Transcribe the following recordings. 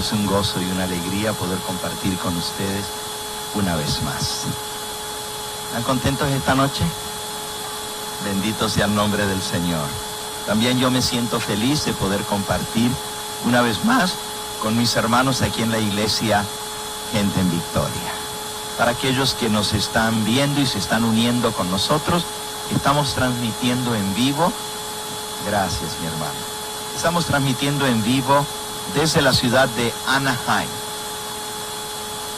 es un gozo y una alegría poder compartir con ustedes una vez más. ¿Están contentos esta noche? Bendito sea el nombre del Señor. También yo me siento feliz de poder compartir una vez más con mis hermanos aquí en la iglesia Gente en Victoria. Para aquellos que nos están viendo y se están uniendo con nosotros, estamos transmitiendo en vivo. Gracias, mi hermano. Estamos transmitiendo en vivo desde la ciudad de Anaheim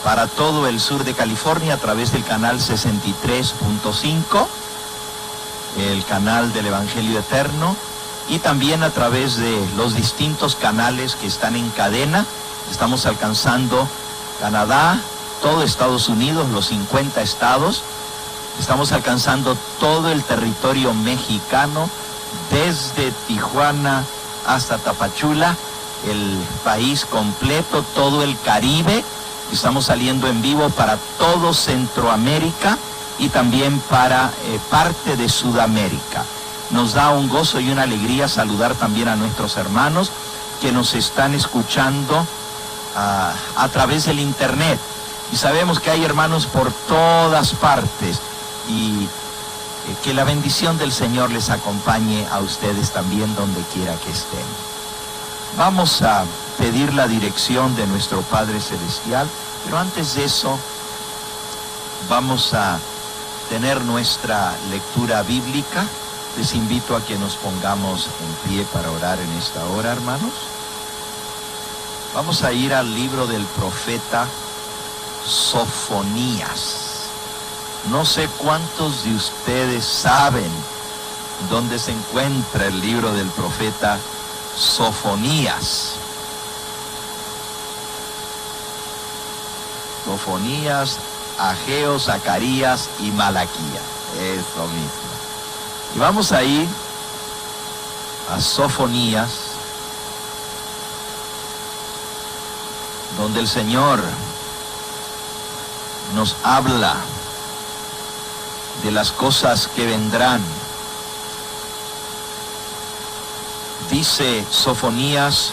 para todo el sur de California a través del canal 63.5, el canal del Evangelio Eterno, y también a través de los distintos canales que están en cadena. Estamos alcanzando Canadá, todo Estados Unidos, los 50 estados. Estamos alcanzando todo el territorio mexicano, desde Tijuana hasta Tapachula, el país completo, todo el Caribe. Estamos saliendo en vivo para todo Centroamérica y también para parte de Sudamérica. Nos da un gozo y una alegría saludar también a nuestros hermanos que nos están escuchando a través del internet. Y sabemos que hay hermanos por todas partes, y que la bendición del Señor les acompañe a ustedes también donde quiera que estén. Vamos a pedir la dirección de nuestro Padre Celestial, pero antes de eso vamos a tener nuestra lectura bíblica. Les invito a que nos pongamos en pie para orar en esta hora, hermanos. Vamos a ir al libro del profeta Sofonías. No sé cuántos de ustedes saben dónde se encuentra el libro del profeta Sofonías. Sofonías, Ageo, Zacarías y Malaquías. Eso mismo. Y vamos a ir a Sofonías, donde el Señor nos habla de las cosas que vendrán. Dice Sofonías,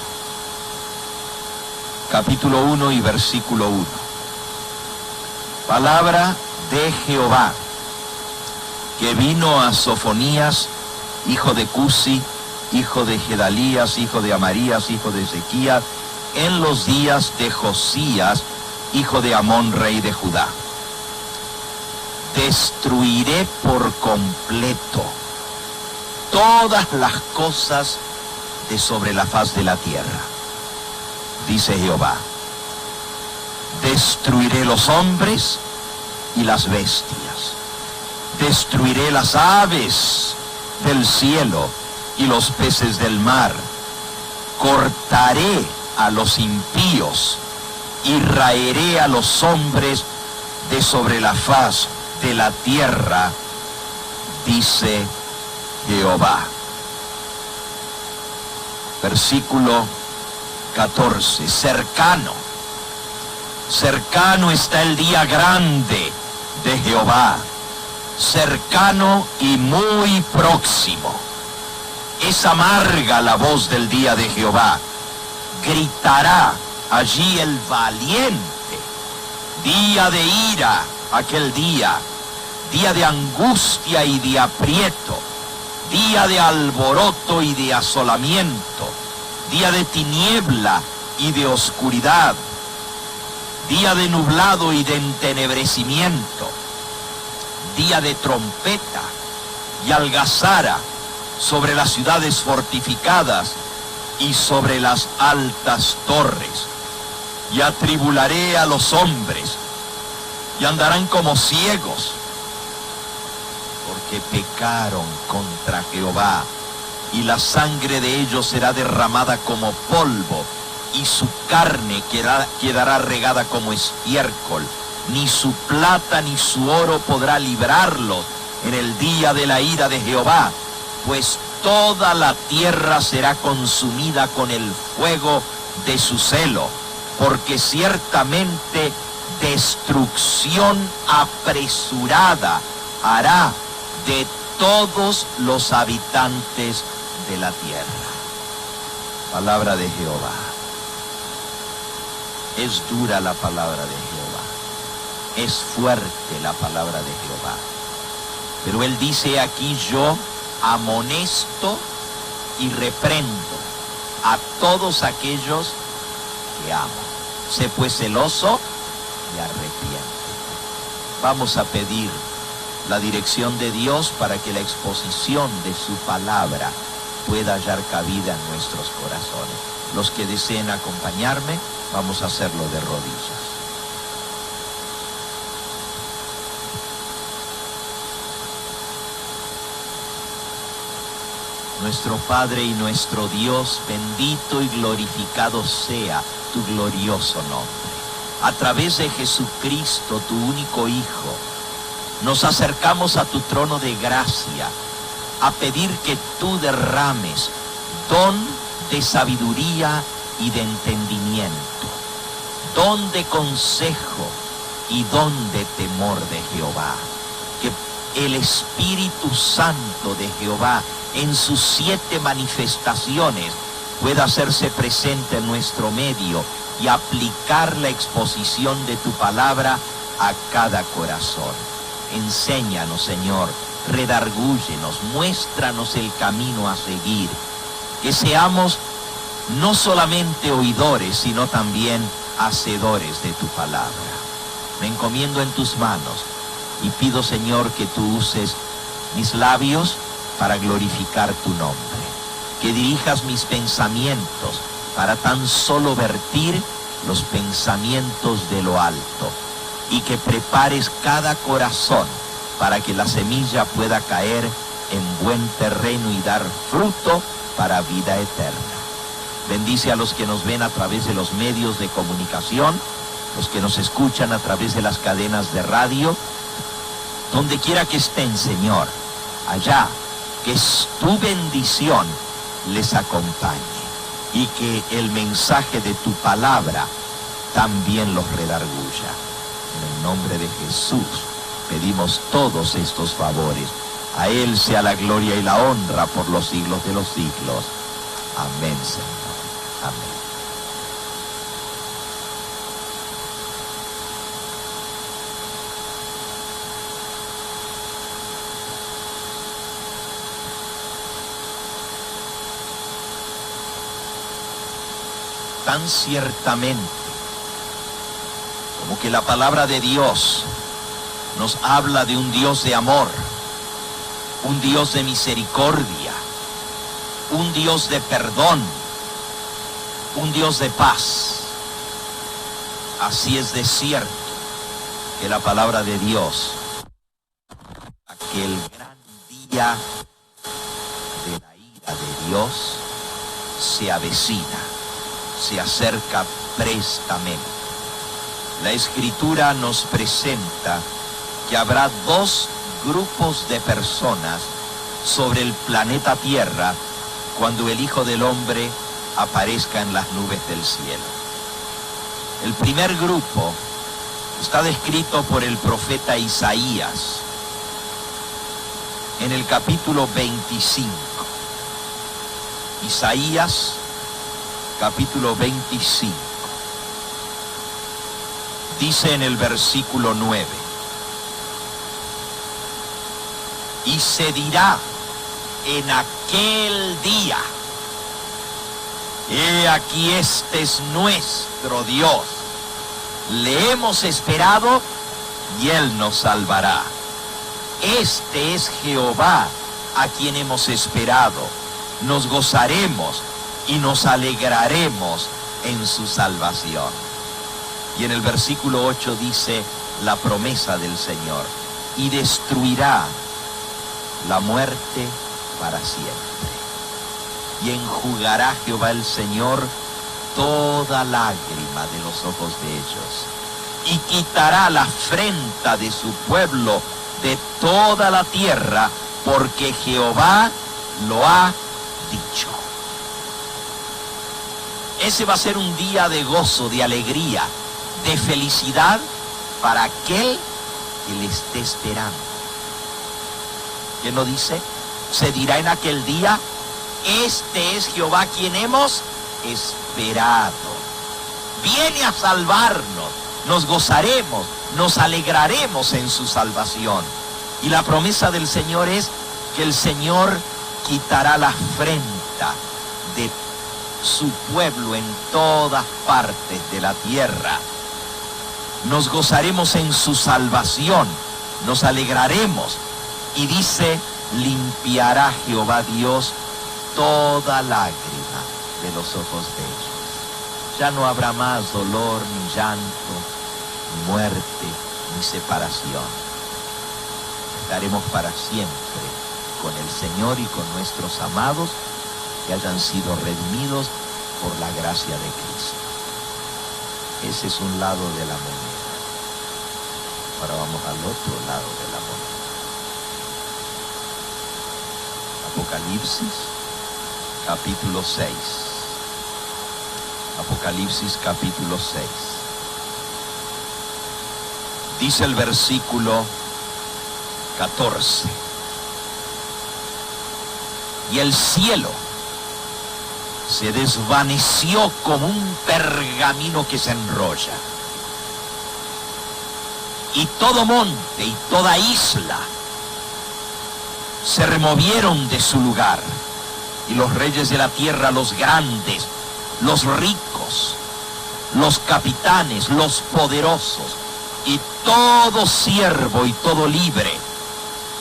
capítulo 1 y versículo 1. Palabra de Jehová, que vino a Sofonías, hijo de Cusi, hijo de Gedalías, hijo de Amarías, hijo de Ezequías, en los días de Josías, hijo de Amón, rey de Judá. Destruiré por completo todas las cosas de sobre la faz de la tierra, dice Jehová. Destruiré los hombres y las bestias. Destruiré las aves del cielo y los peces del mar. Cortaré a los impíos y raeré a los hombres de sobre la faz de la tierra, dice Jehová. Versículo 14. Cercano está el día grande de Jehová, cercano y muy próximo. Es amarga la voz del día de Jehová. Gritará allí el valiente. Día de ira aquel día, día de angustia y de aprieto, día de alboroto y de asolamiento, día de tiniebla y de oscuridad, día de nublado y de entenebrecimiento, día de trompeta y algazara sobre las ciudades fortificadas y sobre las altas torres. Y atribularé a los hombres, y andarán como ciegos, porque pecaron contra Jehová, y la sangre de ellos será derramada como polvo, y su carne quedará regada como estiércol. Ni su plata ni su oro podrá librarlos en el día de la ira de Jehová, pues toda la tierra será consumida con el fuego de su celo, porque ciertamente destrucción apresurada hará de todos los habitantes de la tierra. Palabra de Jehová. Es dura la palabra de Jehová. Es fuerte la palabra de Jehová. Pero él dice aquí: yo amonesto y reprendo a todos aquellos que amo. Sé pues celoso y arrepiéntete. Vamos a pedir la dirección de Dios para que la exposición de su palabra pueda hallar cabida en nuestros corazones. Los que deseen acompañarme, vamos a hacerlo de rodillas. Nuestro Padre y nuestro Dios, bendito y glorificado sea tu glorioso nombre. A través de Jesucristo, tu único Hijo, nos acercamos a tu trono de gracia a pedir que tú derrames don de sabiduría y de entendimiento, don de consejo y don de temor de Jehová. Que el Espíritu Santo de Jehová, en sus 7 manifestaciones, pueda hacerse presente en nuestro medio y aplicar la exposición de tu palabra a cada corazón. Enséñanos, Señor, redargúyenos, muéstranos el camino a seguir. Que seamos no solamente oidores, sino también hacedores de tu palabra. Me encomiendo en tus manos y pido, Señor, que tú uses mis labios para glorificar tu nombre. Que dirijas mis pensamientos para tan solo vertir los pensamientos de lo alto. Y que prepares cada corazón para que la semilla pueda caer en buen terreno y dar fruto para vida eterna. Bendice a los que nos ven a través de los medios de comunicación, los que nos escuchan a través de las cadenas de radio, donde quiera que estén, Señor, allá, que tu bendición les acompañe y que el mensaje de tu palabra también los redarguya. En el nombre de Jesús pedimos todos estos favores. A Él sea la gloria y la honra por los siglos de los siglos. Amén, Señor. Amén. Tan ciertamente como que la palabra de Dios nos habla de un Dios de amor, un Dios de misericordia, un Dios de perdón, un Dios de paz. Así es de cierto que la palabra de Dios, aquel gran día de la ira de Dios, se avecina, se acerca prestamente. La Escritura nos presenta que habrá 2 grupos de personas sobre el planeta Tierra cuando el Hijo del Hombre aparezca en las nubes del cielo. El primer grupo está descrito por el profeta Isaías en el capítulo 25. Isaías, capítulo 25. Dice en el versículo 9: y se dirá en aquel día: he aquí, este es nuestro Dios, le hemos esperado y Él nos salvará. Este es Jehová a quien hemos esperado, nos gozaremos y nos alegraremos en su salvación. Y en el versículo 8 dice la promesa del Señor: y destruirá la muerte para siempre. Y enjugará Jehová el Señor toda lágrima de los ojos de ellos, y quitará la afrenta de su pueblo de toda la tierra, porque Jehová lo ha dicho. Ese va a ser un día de gozo, de alegría, de felicidad para aquel que le esté esperando. ¿Quién lo dice? Se dirá en aquel día: este es Jehová quien hemos esperado, viene a salvarnos. Nos gozaremos, nos alegraremos en su salvación. Y la promesa del Señor es que el Señor quitará la afrenta de su pueblo en todas partes de la tierra. Nos gozaremos en su salvación, nos alegraremos. Y dice, limpiará Jehová Dios toda lágrima de los ojos de ellos. Ya no habrá más dolor, ni llanto, ni muerte, ni separación. Estaremos para siempre con el Señor y con nuestros amados que hayan sido redimidos por la gracia de Cristo. Ese es un lado de la moneda. Ahora vamos al otro lado de la moneda. Apocalipsis, capítulo 6. Apocalipsis, capítulo 6. Dice el versículo 14. Y el cielo se desvaneció como un pergamino que se enrolla. Y todo monte y toda isla se removieron de su lugar. Y los reyes de la tierra, los grandes, los ricos, los capitanes, los poderosos, y todo siervo y todo libre,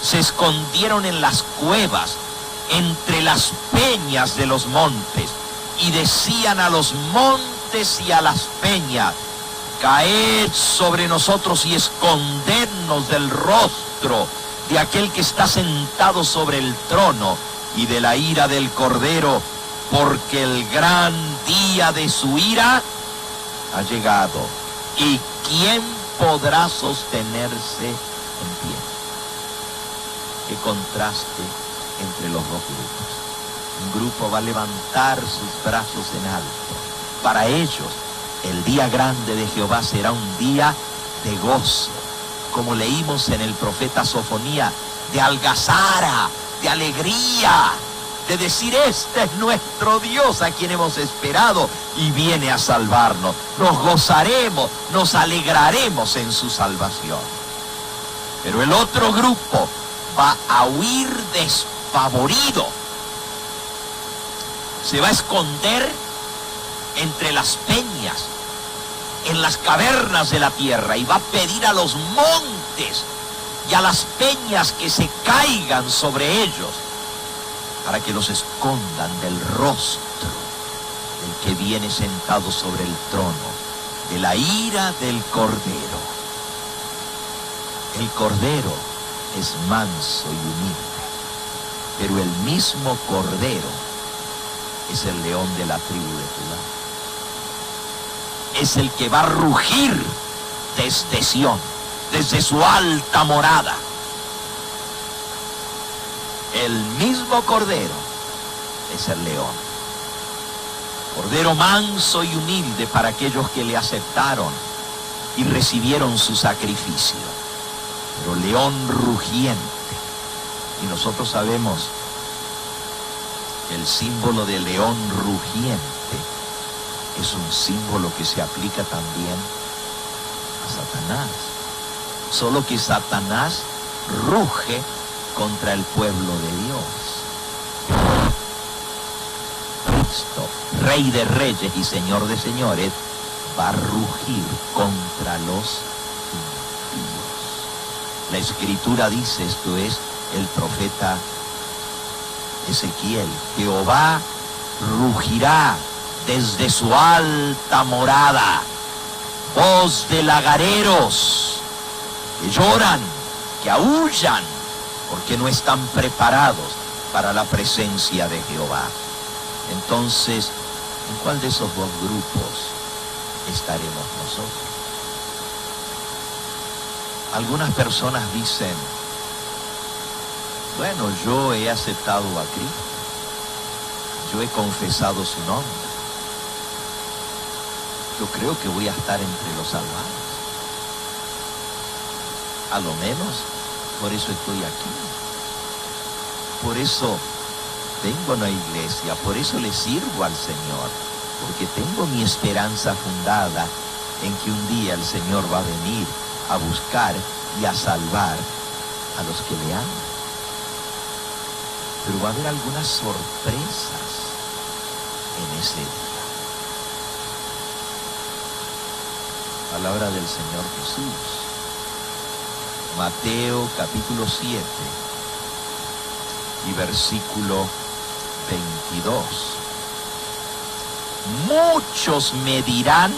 se escondieron en las cuevas, entre las peñas de los montes, y decían a los montes y a las peñas, caed sobre nosotros y escondednos del rostro de aquel que está sentado sobre el trono y de la ira del Cordero, porque el gran día de su ira ha llegado. ¿Y quién podrá sostenerse en pie? Qué contraste entre los dos grupos. Un grupo va a levantar sus brazos en alto. Para ellos, el día grande de Jehová será un día de gozo, como leímos en el profeta Sofonía, de algazara, de alegría, de decir, este es nuestro Dios a quien hemos esperado y viene a salvarnos. Nos gozaremos, nos alegraremos en su salvación. Pero el otro grupo va a huir despavorido. Se va a esconder entre las peñas, en las cavernas de la tierra, y va a pedir a los montes y a las peñas que se caigan sobre ellos para que los escondan del rostro del que viene sentado sobre el trono, de la ira del Cordero. El Cordero es manso y humilde, pero el mismo Cordero es el león de la tribu de Judá. Es el que va a rugir desde Sión, desde su alta morada. El mismo Cordero es el león. Cordero manso y humilde para aquellos que le aceptaron y recibieron su sacrificio. Pero león rugiente. Y nosotros sabemos que el símbolo de león rugiente es un símbolo que se aplica también a Satanás. Solo que Satanás ruge contra el pueblo de Dios. Cristo, Rey de reyes y Señor de señores, va a rugir contra los impíos. La Escritura dice, esto es el profeta Ezequiel, Jehová rugirá desde su alta morada, voz de lagareros que lloran, que aúllan, porque no están preparados para la presencia de Jehová. Entonces, ¿en cuál de esos dos grupos estaremos nosotros? Algunas personas dicen, bueno, yo he aceptado a Cristo, yo he confesado su nombre, yo creo que voy a estar entre los salvados. A lo menos, por eso estoy aquí. Por eso vengo a una iglesia, por eso le sirvo al Señor. porque tengo mi esperanza fundada en que un día el Señor va a venir a buscar y a salvar a los que le aman. Pero va a haber algunas sorpresas en ese día. Palabra del Señor Jesús. Mateo capítulo 7 y versículo 22. Muchos me dirán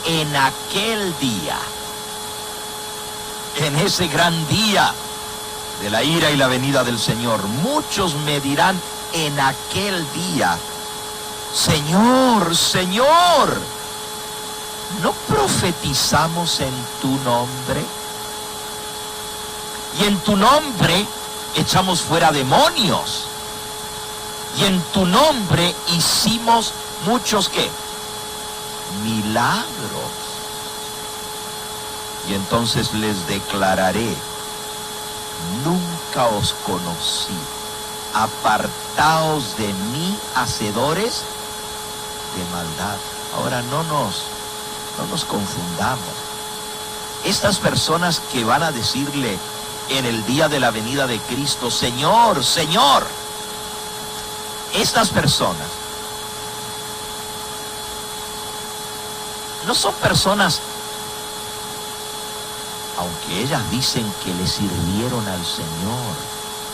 en aquel día, en ese gran día de la ira y la venida del Señor, muchos me dirán en aquel día: Señor, Señor, ¿no profetizamos en tu nombre? Y en tu nombre echamos fuera demonios. Y en tu nombre hicimos muchos ¿qué? Milagros. Y entonces les declararé: nunca os conocí. Apartaos de mí, hacedores de maldad. Ahora no nos confundamos. Estas personas que van a decirle en el día de la venida de Cristo: Señor, Señor, estas personas no son personas, aunque ellas dicen que le sirvieron al Señor,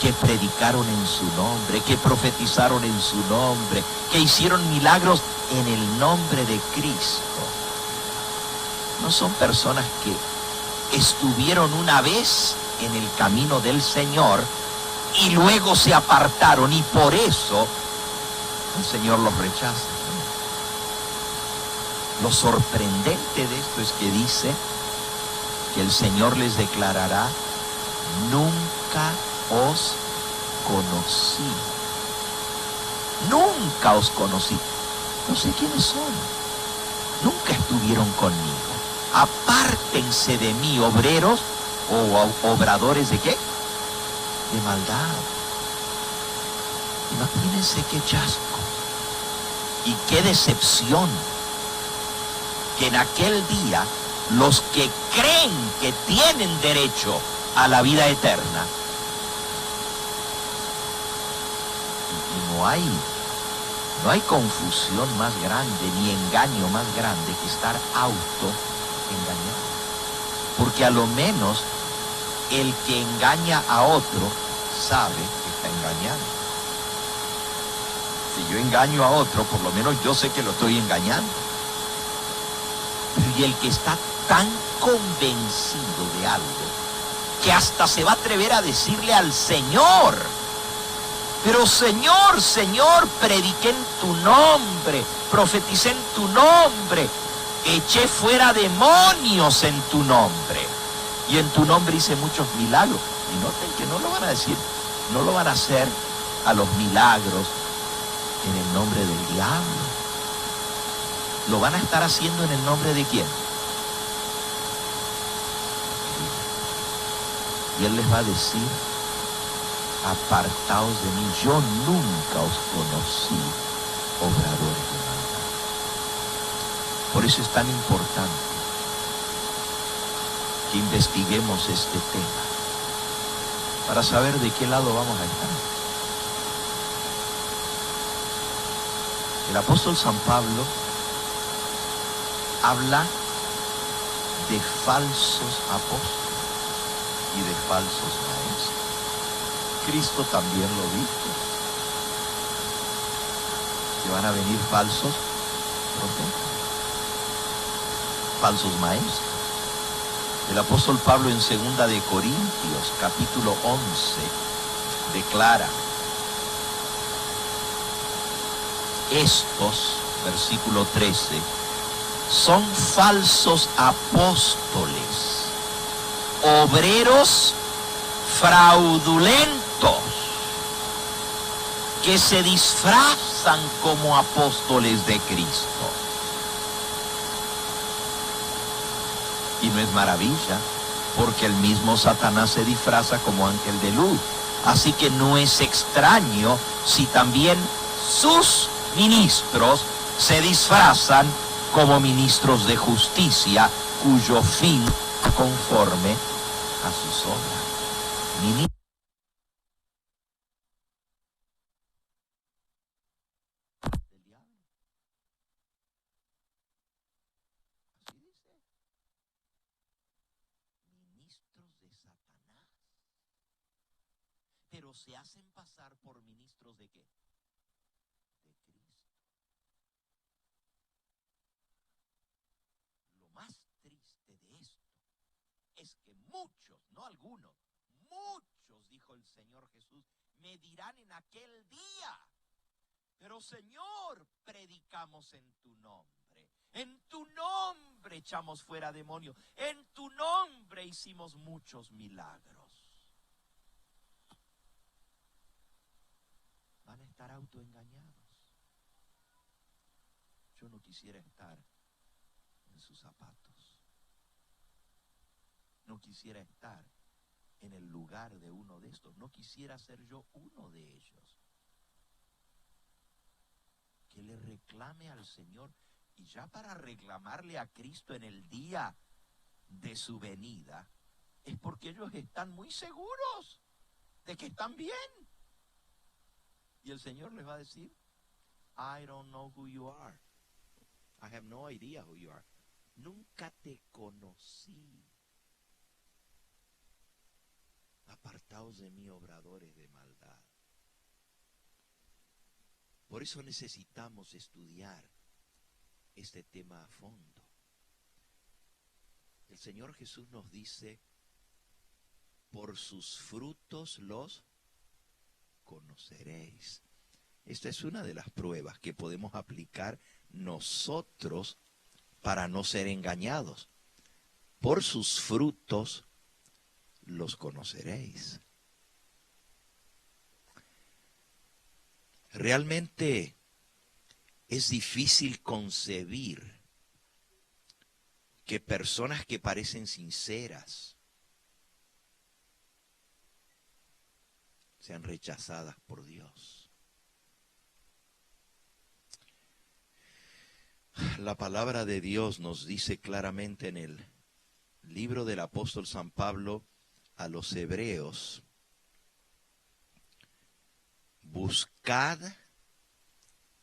que predicaron en su nombre, que profetizaron en su nombre, que hicieron milagros en el nombre de Cristo. No son personas que estuvieron una vez en el camino del Señor y luego se apartaron, y por eso el Señor los rechaza. Lo sorprendente de esto es que dice que el Señor les declarará: nunca os conocí. Nunca os conocí. No sé quiénes son. Nunca estuvieron conmigo. Apártense de mí, obreros o obradores de ¿qué? De maldad. Imagínense qué chasco y qué decepción que en aquel día los que creen que tienen derecho a la vida eterna, y no hay confusión más grande ni engaño más grande que estar autoengañado. Porque a lo menos el que engaña a otro sabe que está engañando. Si yo engaño a otro, por lo menos yo sé que lo estoy engañando. Y el que está tan convencido de algo que hasta se va a atrever a decirle al Señor: pero Señor, Señor, prediqué en tu nombre, profeticé en tu nombre, eché fuera demonios en tu nombre, y en tu nombre hice muchos milagros. Y noten que no lo van a decir, no lo van a hacer a los milagros en el nombre del diablo. Lo van a estar haciendo en el nombre de ¿quién? Y Él les va a decir: apartaos de mí, yo nunca os conocí, obradores de maldad. Por eso es tan importante que investiguemos este tema, para saber de qué lado vamos a estar. El apóstol San Pablo habla de falsos apóstoles y de falsos maestros. Cristo también lo dijo, que van a venir falsos profetas, falsos maestros. El apóstol Pablo en 2 de Corintios capítulo 11 declara: estos, versículo 13, son falsos apóstoles, obreros fraudulentos, que se disfrazan como apóstoles de Cristo. Y no es maravilla, porque el mismo Satanás se disfraza como ángel de luz. Así que no es extraño si también sus ministros se disfrazan como ministros de justicia, cuyo fin conforme a sus obras. Ministros del diablo. Así dice. Ministros de Satanás. Pero se hacen pasar por ministros ¿de qué? De Cristo. Lo más triste de esto es que muchos, no algunos, muchos, dijo el Señor Jesús, me dirán en aquel día, pero Señor, predicamos en tu nombre, en tu nombre echamos fuera demonios, en tu nombre hicimos muchos milagros. Van a estar autoengañados. Yo no quisiera estar en sus zapatos. No quisiera estar en el lugar de uno de estos. No quisiera ser yo uno de ellos. Que le reclame al Señor. Y ya para reclamarle a Cristo en el día de su venida, es porque ellos están muy seguros de que están bien. Y el Señor les va a decir, I don't know who you are. I have no idea who you are. Nunca te conocí. Apartaos de mí, obradores de maldad. Por eso necesitamos estudiar este tema a fondo. El Señor Jesús nos dice, por sus frutos los conoceréis. Esta es una de las pruebas que podemos aplicar nosotros para no ser engañados. Por sus frutos los conoceréis. Realmente es difícil concebir que personas que parecen sinceras sean rechazadas por Dios. La palabra de Dios nos dice claramente en el libro del apóstol San Pablo a los hebreos, buscad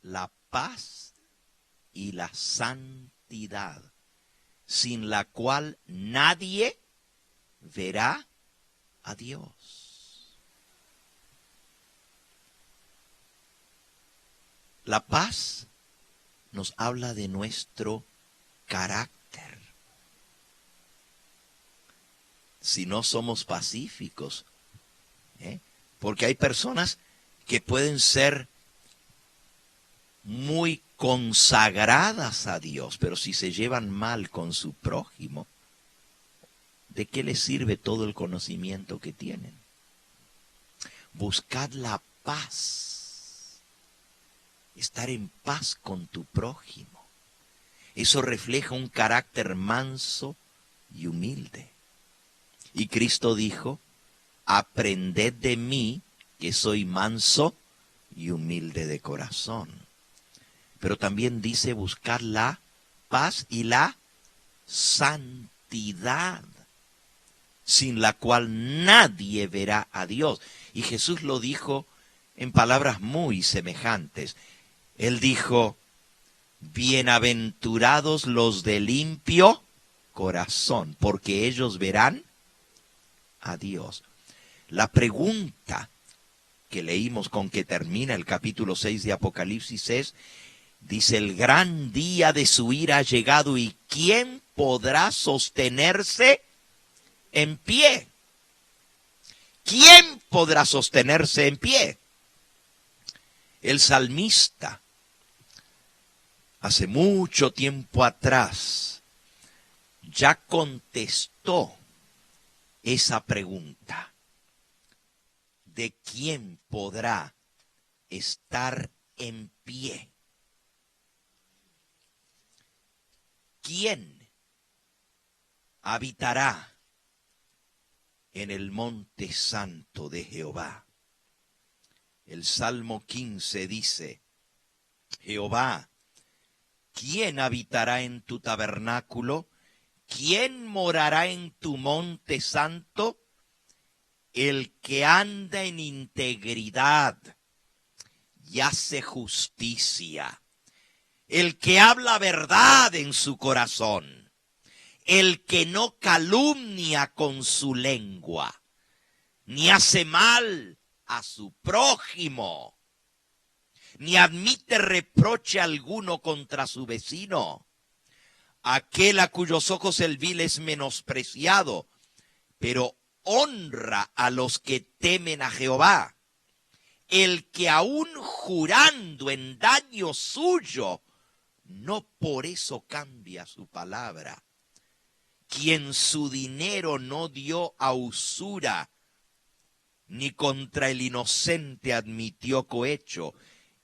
la paz y la santidad, sin la cual nadie verá a Dios. La paz nos habla de nuestro carácter. Si no somos pacíficos, porque hay personas que pueden ser muy consagradas a Dios, pero si se llevan mal con su prójimo, ¿de qué les sirve todo el conocimiento que tienen? Buscad la paz, estar en paz con tu prójimo. Eso refleja un carácter manso y humilde. Y Cristo dijo, aprended de mí, que soy manso y humilde de corazón. Pero también dice buscar la paz y la santidad, sin la cual nadie verá a Dios. Y Jesús lo dijo en palabras muy semejantes. Él dijo, bienaventurados los de limpio corazón, porque ellos verán a Dios. La pregunta que leímos con que termina el capítulo 6 de Apocalipsis es, dice, el gran día de su ira ha llegado y ¿quién podrá sostenerse en pie? ¿Quién podrá sostenerse en pie? El salmista, hace mucho tiempo atrás, ya contestó esa pregunta de quién podrá estar en pie. ¿Quién habitará en el monte santo de Jehová? El Salmo 15 dice, Jehová, ¿quién habitará en tu tabernáculo? ¿Quién morará en tu monte santo? El que anda en integridad y hace justicia, el que habla verdad en su corazón, el que no calumnia con su lengua, ni hace mal a su prójimo, ni admite reproche alguno contra su vecino. Aquel a cuyos ojos el vil es menospreciado, pero honra a los que temen a Jehová. El que aún jurando en daño suyo, no por eso cambia su palabra. Quien su dinero no dio a usura, ni contra el inocente admitió cohecho.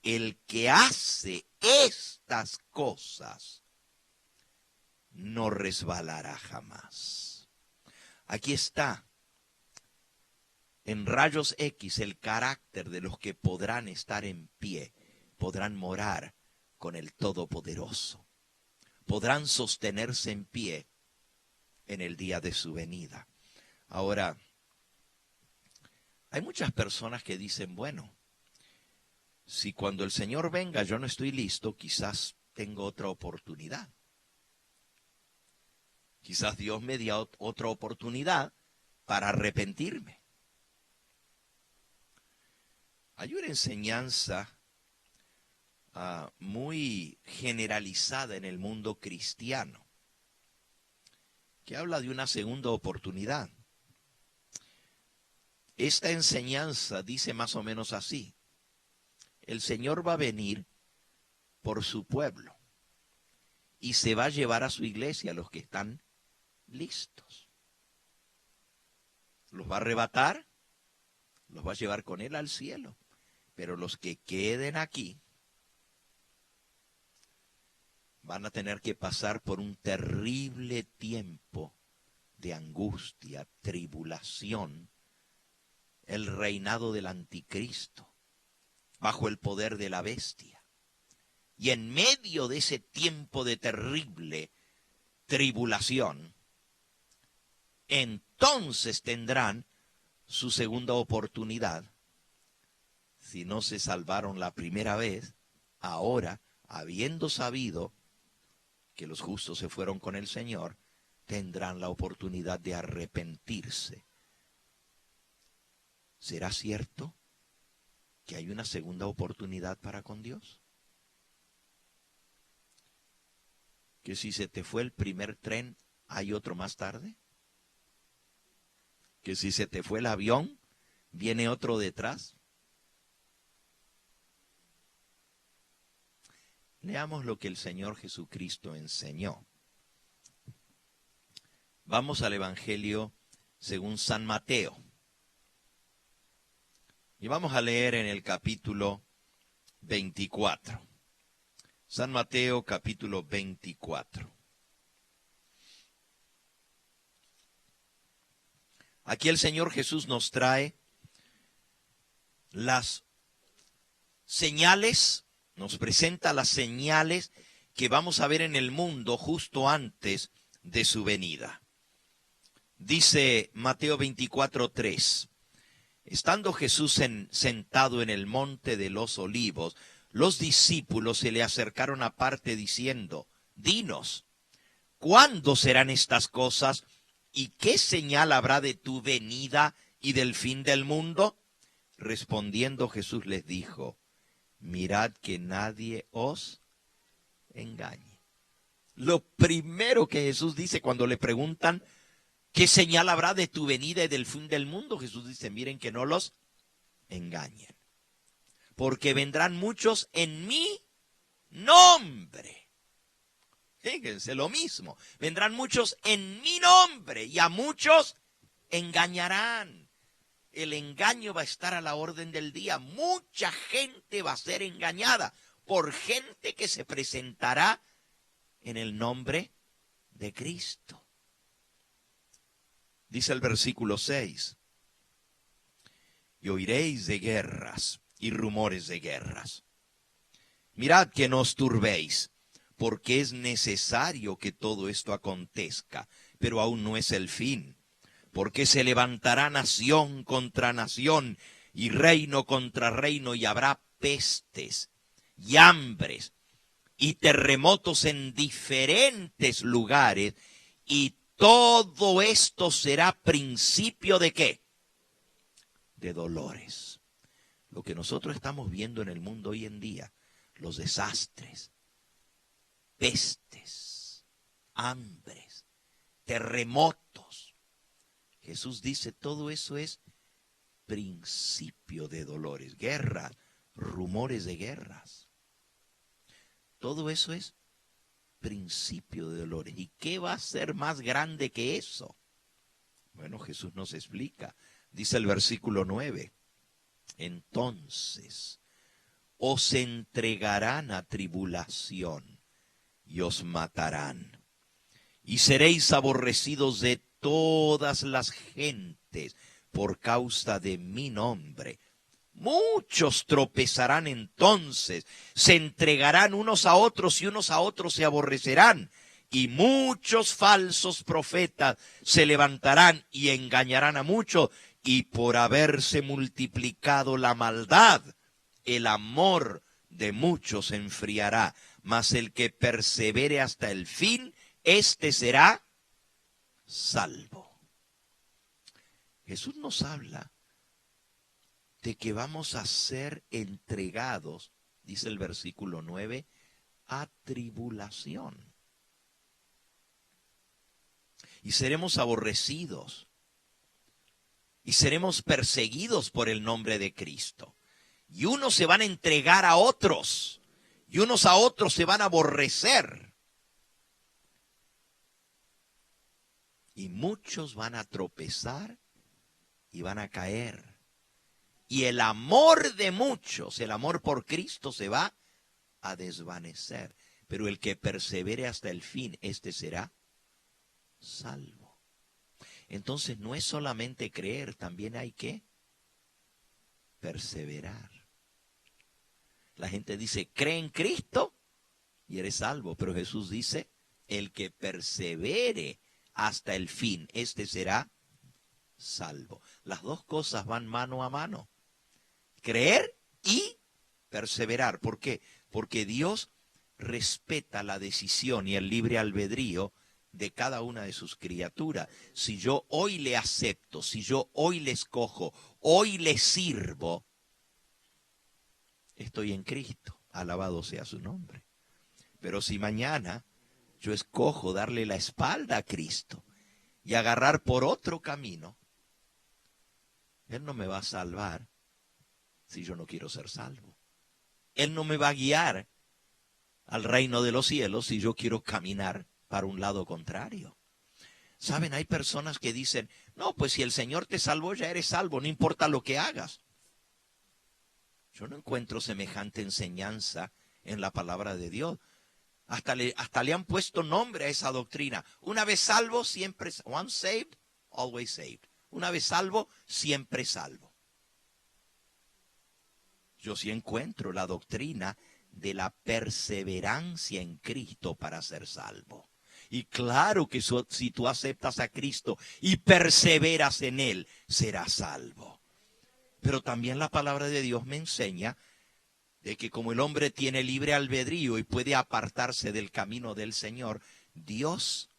El que hace estas cosas no resbalará jamás. Aquí está, en rayos X, el carácter de los que podrán estar en pie, podrán morar con el Todopoderoso, podrán sostenerse en pie en el día de su venida. Ahora, hay muchas personas que dicen, bueno, si cuando el Señor venga yo no estoy listo, quizás tengo otra oportunidad. Quizás Dios me dio otra oportunidad para arrepentirme. Hay una enseñanza muy generalizada en el mundo cristiano que habla de una segunda oportunidad. Esta enseñanza dice más o menos así: el Señor va a venir por su pueblo y se va a llevar a su iglesia, a los que están listos. Los va a arrebatar, los va a llevar con él al cielo. Pero los que queden aquí van a tener que pasar por un terrible tiempo de angustia, tribulación, el reinado del anticristo, bajo el poder de la bestia. Y en medio de ese tiempo de terrible tribulación, entonces tendrán su segunda oportunidad. Si no se salvaron la primera vez, ahora, habiendo sabido que los justos se fueron con el Señor, tendrán la oportunidad de arrepentirse. ¿Será cierto que hay una segunda oportunidad para con Dios? ¿Que si se te fue el primer tren, hay otro más tarde? ¿Que si se te fue el avión, viene otro detrás? Leamos lo que el Señor Jesucristo enseñó. Vamos al Evangelio según San Mateo. Y vamos a leer en el capítulo 24. San Mateo, capítulo 24. Aquí el Señor Jesús nos trae las señales, nos presenta las señales que vamos a ver en el mundo justo antes de su venida. Dice Mateo 24:3. Estando Jesús sentado en el monte de los olivos, los discípulos se le acercaron aparte diciendo: Dinos, ¿cuándo serán estas cosas? ¿Y qué señal habrá de tu venida y del fin del mundo? Respondiendo Jesús les dijo: mirad que nadie os engañe. Lo primero que Jesús dice cuando le preguntan ¿qué señal habrá de tu venida y del fin del mundo? Jesús dice: miren que no los engañen, porque vendrán muchos en mi nombre. Fíjense, lo mismo, vendrán muchos en mi nombre y a muchos engañarán. El engaño va a estar a la orden del día. Mucha gente va a ser engañada por gente que se presentará en el nombre de Cristo. Dice el versículo 6: y oiréis de guerras y rumores de guerras. Mirad que no os turbéis, porque es necesario que todo esto acontezca, pero aún no es el fin, porque se levantará nación contra nación y reino contra reino, y habrá pestes y hambres y terremotos en diferentes lugares, y todo esto será principio ¿de qué? De dolores. Lo que nosotros estamos viendo en el mundo hoy en día, los desastres, pestes, hambres, terremotos. Jesús dice, todo eso es principio de dolores, guerras, rumores de guerras. Todo eso es principio de dolores. ¿Y qué va a ser más grande que eso? Bueno, Jesús nos explica. Dice el versículo 9. Entonces os entregarán a tribulación y os matarán. Y seréis aborrecidos de todas las gentes por causa de mi nombre. Muchos tropezarán entonces, se entregarán unos a otros y unos a otros se aborrecerán. Y muchos falsos profetas se levantarán y engañarán a muchos. Y por haberse multiplicado la maldad, el amor de muchos se enfriará. Mas el que persevere hasta el fin, éste será salvo. Jesús nos habla de que vamos a ser entregados, dice el versículo 9, a tribulación. Y seremos aborrecidos. Y seremos perseguidos por el nombre de Cristo. Y unos se van a entregar a otros. Y unos a otros se van a aborrecer. Y muchos van a tropezar y van a caer. Y el amor de muchos, el amor por Cristo, se va a desvanecer. Pero el que persevere hasta el fin, este será salvo. Entonces no es solamente creer, también hay que perseverar. La gente dice, cree en Cristo y eres salvo. Pero Jesús dice, el que persevere hasta el fin, este será salvo. Las dos cosas van mano a mano. Creer y perseverar. ¿Por qué? Porque Dios respeta la decisión y el libre albedrío de cada una de sus criaturas. Si yo hoy le acepto, si yo hoy le escojo, hoy le sirvo, estoy en Cristo, alabado sea su nombre. Pero si mañana yo escojo darle la espalda a Cristo y agarrar por otro camino, Él no me va a salvar si yo no quiero ser salvo. Él no me va a guiar al reino de los cielos si yo quiero caminar para un lado contrario. Saben, hay personas que dicen, no, pues si el Señor te salvó, ya eres salvo, no importa lo que hagas. Yo no encuentro semejante enseñanza en la palabra de Dios. Hasta le han puesto nombre a esa doctrina. Una vez salvo, siempre, once saved, always saved. Una vez salvo, siempre salvo. Yo sí encuentro la doctrina de la perseverancia en Cristo para ser salvo. Y claro que si tú aceptas a Cristo y perseveras en Él, serás salvo. Pero también la palabra de Dios me enseña de que como el hombre tiene libre albedrío y puede apartarse del camino del Señor, Dios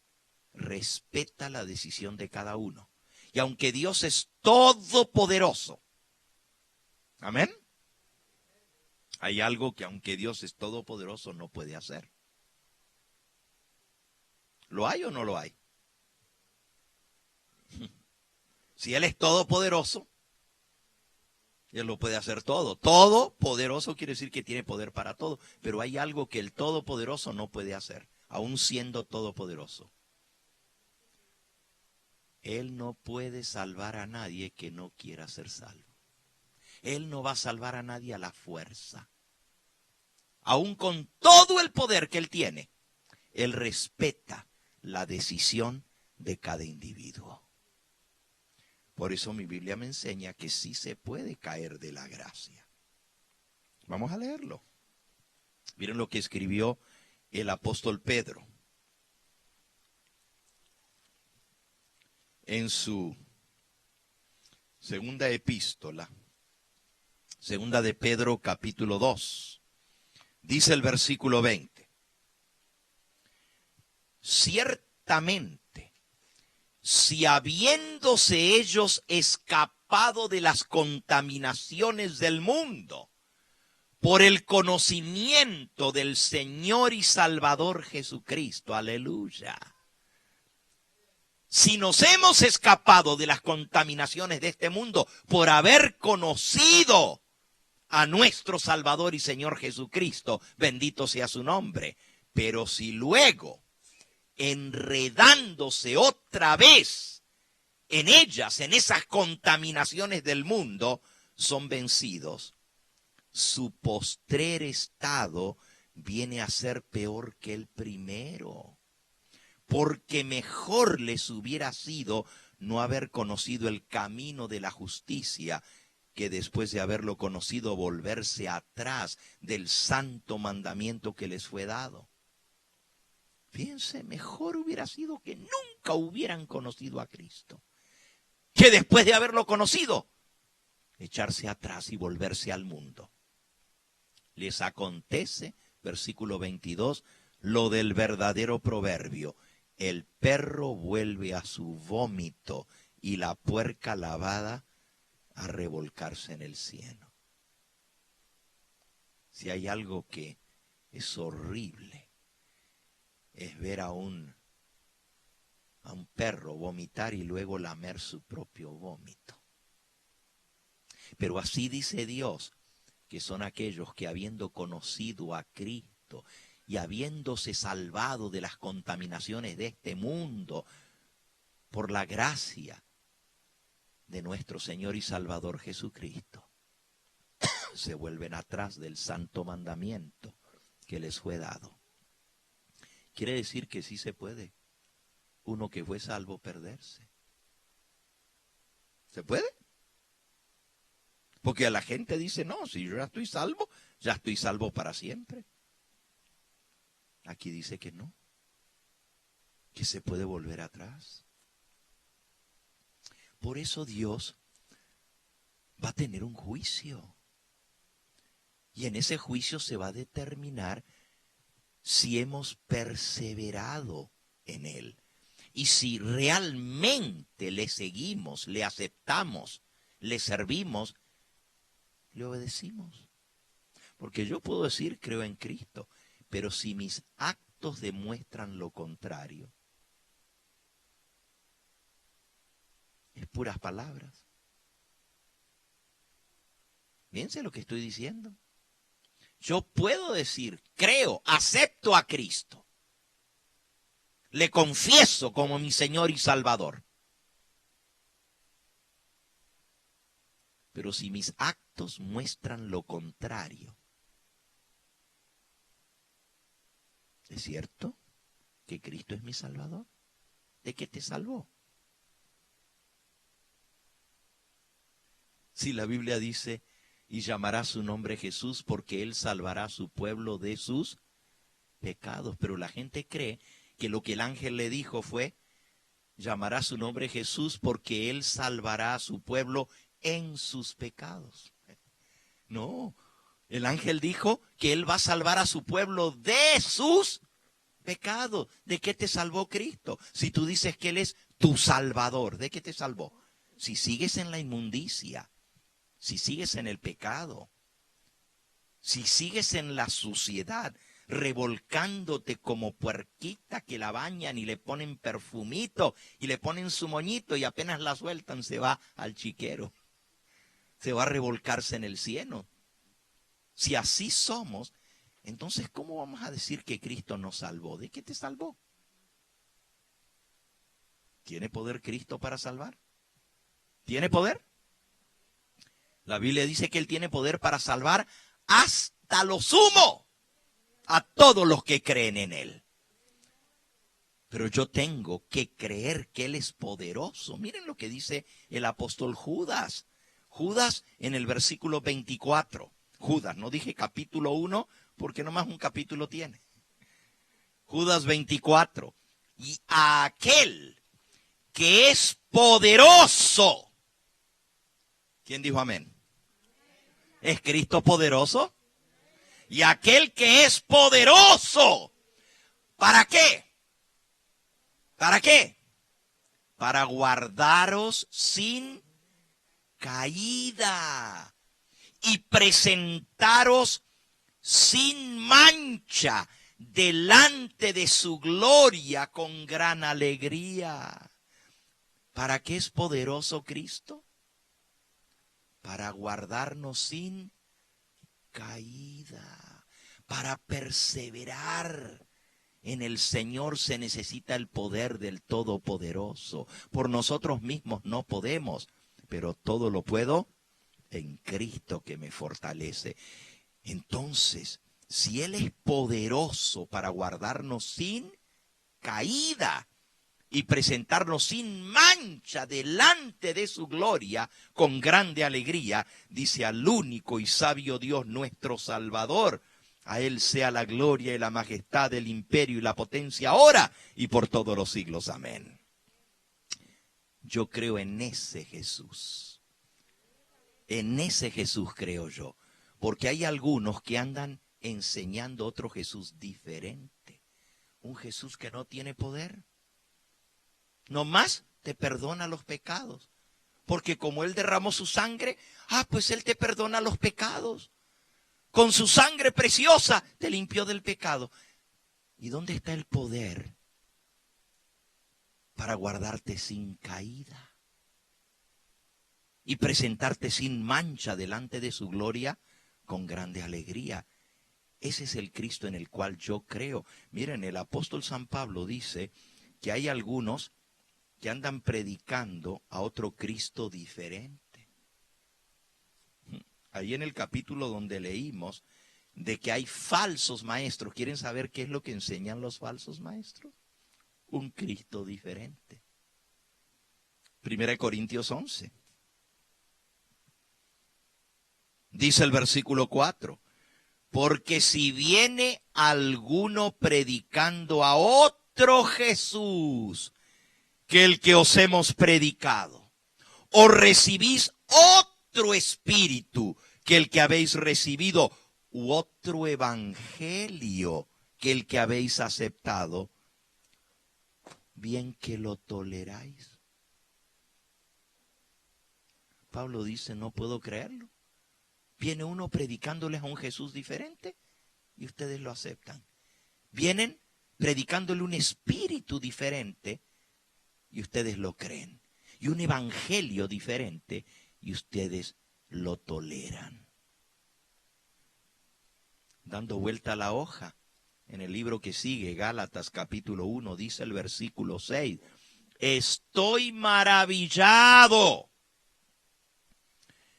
respeta la decisión de cada uno. Y aunque Dios es todopoderoso, amén, hay algo que aunque Dios es todopoderoso no puede hacer. ¿Lo hay o no lo hay? Si Él es todopoderoso, Él lo puede hacer todo. Todopoderoso quiere decir que tiene poder para todo. Pero hay algo que el todopoderoso no puede hacer, aun siendo todopoderoso. Él no puede salvar a nadie que no quiera ser salvo. Él no va a salvar a nadie a la fuerza. Aun con todo el poder que Él tiene, Él respeta la decisión de cada individuo. Por eso mi Biblia me enseña que sí se puede caer de la gracia. Vamos a leerlo. Miren lo que escribió el apóstol Pedro en su segunda epístola, segunda de Pedro capítulo 2, dice el versículo 20, ciertamente, si habiéndose ellos escapado de las contaminaciones del mundo, por el conocimiento del Señor y Salvador Jesucristo, aleluya. Si nos hemos escapado de las contaminaciones de este mundo por haber conocido a nuestro Salvador y Señor Jesucristo, bendito sea su nombre, pero si luego, enredándose otra vez en ellas, en esas contaminaciones del mundo, son vencidos, su postrer estado viene a ser peor que el primero. Porque mejor les hubiera sido no haber conocido el camino de la justicia, que después de haberlo conocido volverse atrás del santo mandamiento que les fue dado. Fíjense, mejor hubiera sido que nunca hubieran conocido a Cristo, que después de haberlo conocido, echarse atrás y volverse al mundo. Les acontece, versículo 22, lo del verdadero proverbio: el perro vuelve a su vómito y la puerca lavada a revolcarse en el cieno. Si hay algo que es horrible, es ver a un perro vomitar y luego lamer su propio vómito. Pero así dice Dios, que son aquellos que, habiendo conocido a Cristo y habiéndose salvado de las contaminaciones de este mundo por la gracia de nuestro Señor y Salvador Jesucristo, se vuelven atrás del santo mandamiento que les fue dado. Quiere decir que sí se puede uno que fue salvo perderse. ¿Se puede? Porque a la gente dice, no, si yo ya estoy salvo para siempre. Aquí dice que no, que se puede volver atrás. Por eso Dios va a tener un juicio. Y en ese juicio se va a determinar si hemos perseverado en Él. Y si realmente le seguimos, le aceptamos, le servimos, le obedecimos. Porque yo puedo decir, creo en Cristo, pero si mis actos demuestran lo contrario, es puras palabras. Fíjense lo que estoy diciendo. Yo puedo decir, creo, acepto a Cristo, le confieso como mi Señor y Salvador. Pero si mis actos muestran lo contrario, ¿es cierto que Cristo es mi Salvador? ¿De qué te salvó? Si la Biblia dice, y llamará su nombre Jesús, porque Él salvará a su pueblo de sus pecados. Pero la gente cree que lo que el ángel le dijo fue, llamará su nombre Jesús, porque Él salvará a su pueblo en sus pecados. No, el ángel dijo que Él va a salvar a su pueblo de sus pecados. ¿De qué te salvó Cristo? Si tú dices que Él es tu Salvador, ¿de qué te salvó? Si sigues en la inmundicia, si sigues en el pecado, si sigues en la suciedad, revolcándote como puerquita que la bañan y le ponen perfumito y le ponen su moñito y apenas la sueltan se va al chiquero, se va a revolcarse en el cieno. Si así somos, entonces ¿cómo vamos a decir que Cristo nos salvó? ¿De qué te salvó? ¿Tiene poder Cristo para salvar? ¿Tiene poder? La Biblia dice que Él tiene poder para salvar hasta lo sumo a todos los que creen en Él. Pero yo tengo que creer que Él es poderoso. Miren lo que dice el apóstol Judas. Judas en el versículo 24. Judas, no dije capítulo 1 porque nomás un capítulo tiene. Judas 24. Y a aquel que es poderoso. ¿Quién dijo amén? ¿Es Cristo poderoso? Y aquel que es poderoso. ¿Para qué? ¿Para qué? Para guardaros sin caída y presentaros sin mancha delante de su gloria con gran alegría. ¿Para qué es poderoso Cristo? Para guardarnos sin caída, para perseverar. En el Señor se necesita el poder del Todopoderoso. Por nosotros mismos no podemos, pero todo lo puedo en Cristo que me fortalece. Entonces, si Él es poderoso para guardarnos sin caída y presentarnos sin mancha delante de su gloria con grande alegría, dice al único y sabio Dios nuestro Salvador, a Él sea la gloria y la majestad, el imperio y la potencia ahora y por todos los siglos. Amén. Yo creo en ese Jesús. En ese Jesús creo yo. Porque hay algunos que andan enseñando otro Jesús diferente. Un Jesús que no tiene poder. Nomás te perdona los pecados. Porque como Él derramó su sangre, pues Él te perdona los pecados. Con su sangre preciosa te limpió del pecado. ¿Y dónde está el poder para guardarte sin caída y presentarte sin mancha delante de su gloria con grande alegría? Ese es el Cristo en el cual yo creo. Miren, el apóstol San Pablo dice que hay algunos que andan predicando a otro Cristo diferente. Ahí en el capítulo donde leímos de que hay falsos maestros. ¿Quieren saber qué es lo que enseñan los falsos maestros? Un Cristo diferente. 1 Corintios 11. Dice el versículo 4. Porque si viene alguno predicando a otro Jesús que el que os hemos predicado, o recibís otro espíritu que el que habéis recibido, u otro evangelio que el que habéis aceptado, bien que lo toleráis. Pablo dice, no puedo creerlo. Viene uno predicándoles a un Jesús diferente y ustedes lo aceptan. Vienen predicándole un espíritu diferente y ustedes lo creen. Y un evangelio diferente y ustedes lo toleran. Dando vuelta a la hoja, en el libro que sigue, Gálatas capítulo 1, dice el versículo 6, estoy maravillado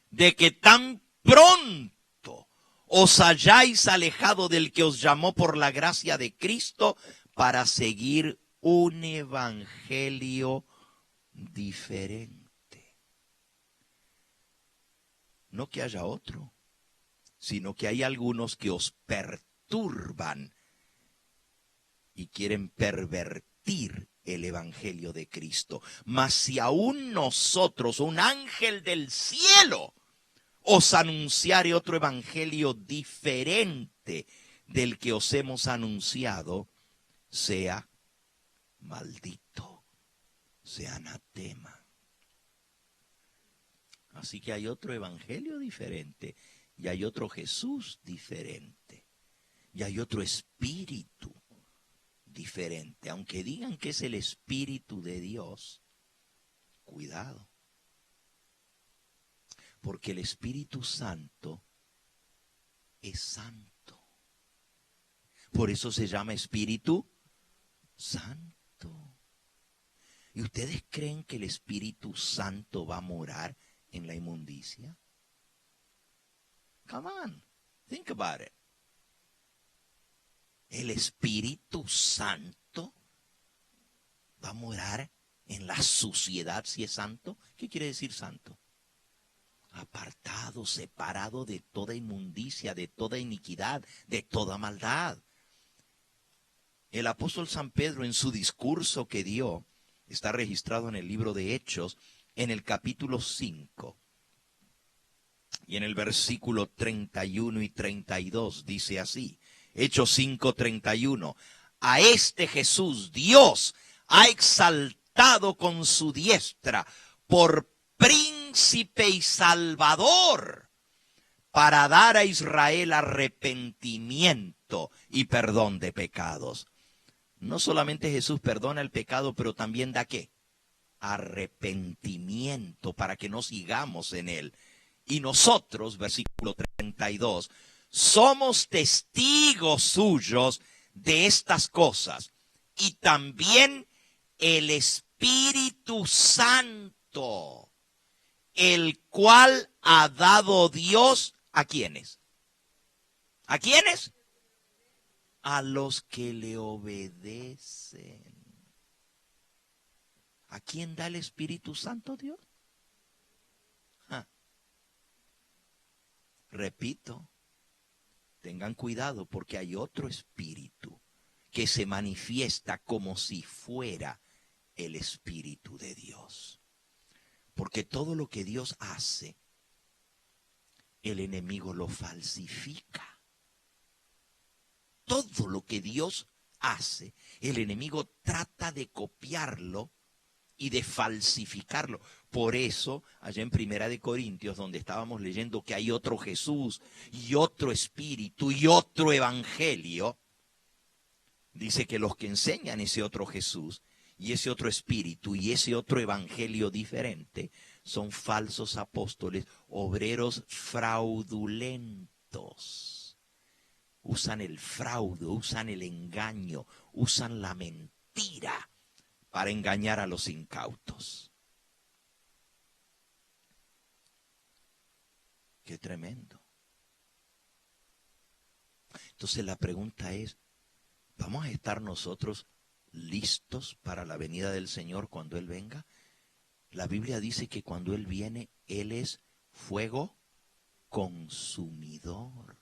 de que tan pronto os hayáis alejado del que os llamó por la gracia de Cristo para seguir un evangelio diferente. No que haya otro, sino que hay algunos que os perturban y quieren pervertir el evangelio de Cristo. Mas si aún nosotros, un ángel del cielo, os anunciare otro evangelio diferente del que os hemos anunciado, sea maldito, sea anatema. Así que hay otro evangelio diferente y hay otro Jesús diferente y hay otro espíritu diferente. Aunque digan que es el Espíritu de Dios, cuidado. Porque el Espíritu Santo es santo. Por eso se llama Espíritu Santo. ¿Y ustedes creen que el Espíritu Santo va a morar en la inmundicia? Come on, think about it. El Espíritu Santo va a morar en la suciedad si es santo. ¿Qué quiere decir santo? Apartado, separado de toda inmundicia, de toda iniquidad, de toda maldad. El apóstol San Pedro, en su discurso que dio, está registrado en el libro de Hechos, en el capítulo 5. Y en el versículo 31 y 32 dice así, Hechos 5:31, a este Jesús Dios ha exaltado con su diestra por príncipe y salvador, para dar a Israel arrepentimiento y perdón de pecados. No solamente Jesús perdona el pecado, pero también da ¿qué? Arrepentimiento para que no sigamos en él. Y nosotros, versículo 32, somos testigos suyos de estas cosas. Y también el Espíritu Santo, el cual ha dado Dios, ¿a quiénes? ¿A quiénes? A los que le obedecen. ¿A quién da el Espíritu Santo Dios? Repito, tengan cuidado porque hay otro espíritu que se manifiesta como si fuera el Espíritu de Dios. Porque todo lo que Dios hace, el enemigo lo falsifica. Todo lo que Dios hace, el enemigo trata de copiarlo y de falsificarlo. Por eso, allá en Primera de Corintios, donde estábamos leyendo que hay otro Jesús y otro Espíritu y otro Evangelio, dice que los que enseñan ese otro Jesús y ese otro Espíritu y ese otro Evangelio diferente son falsos apóstoles, obreros fraudulentos. Usan el fraude, usan el engaño, usan la mentira para engañar a los incautos. Qué tremendo. Entonces la pregunta es, ¿vamos a estar nosotros listos para la venida del Señor cuando Él venga? La Biblia dice que cuando Él viene, Él es fuego consumidor.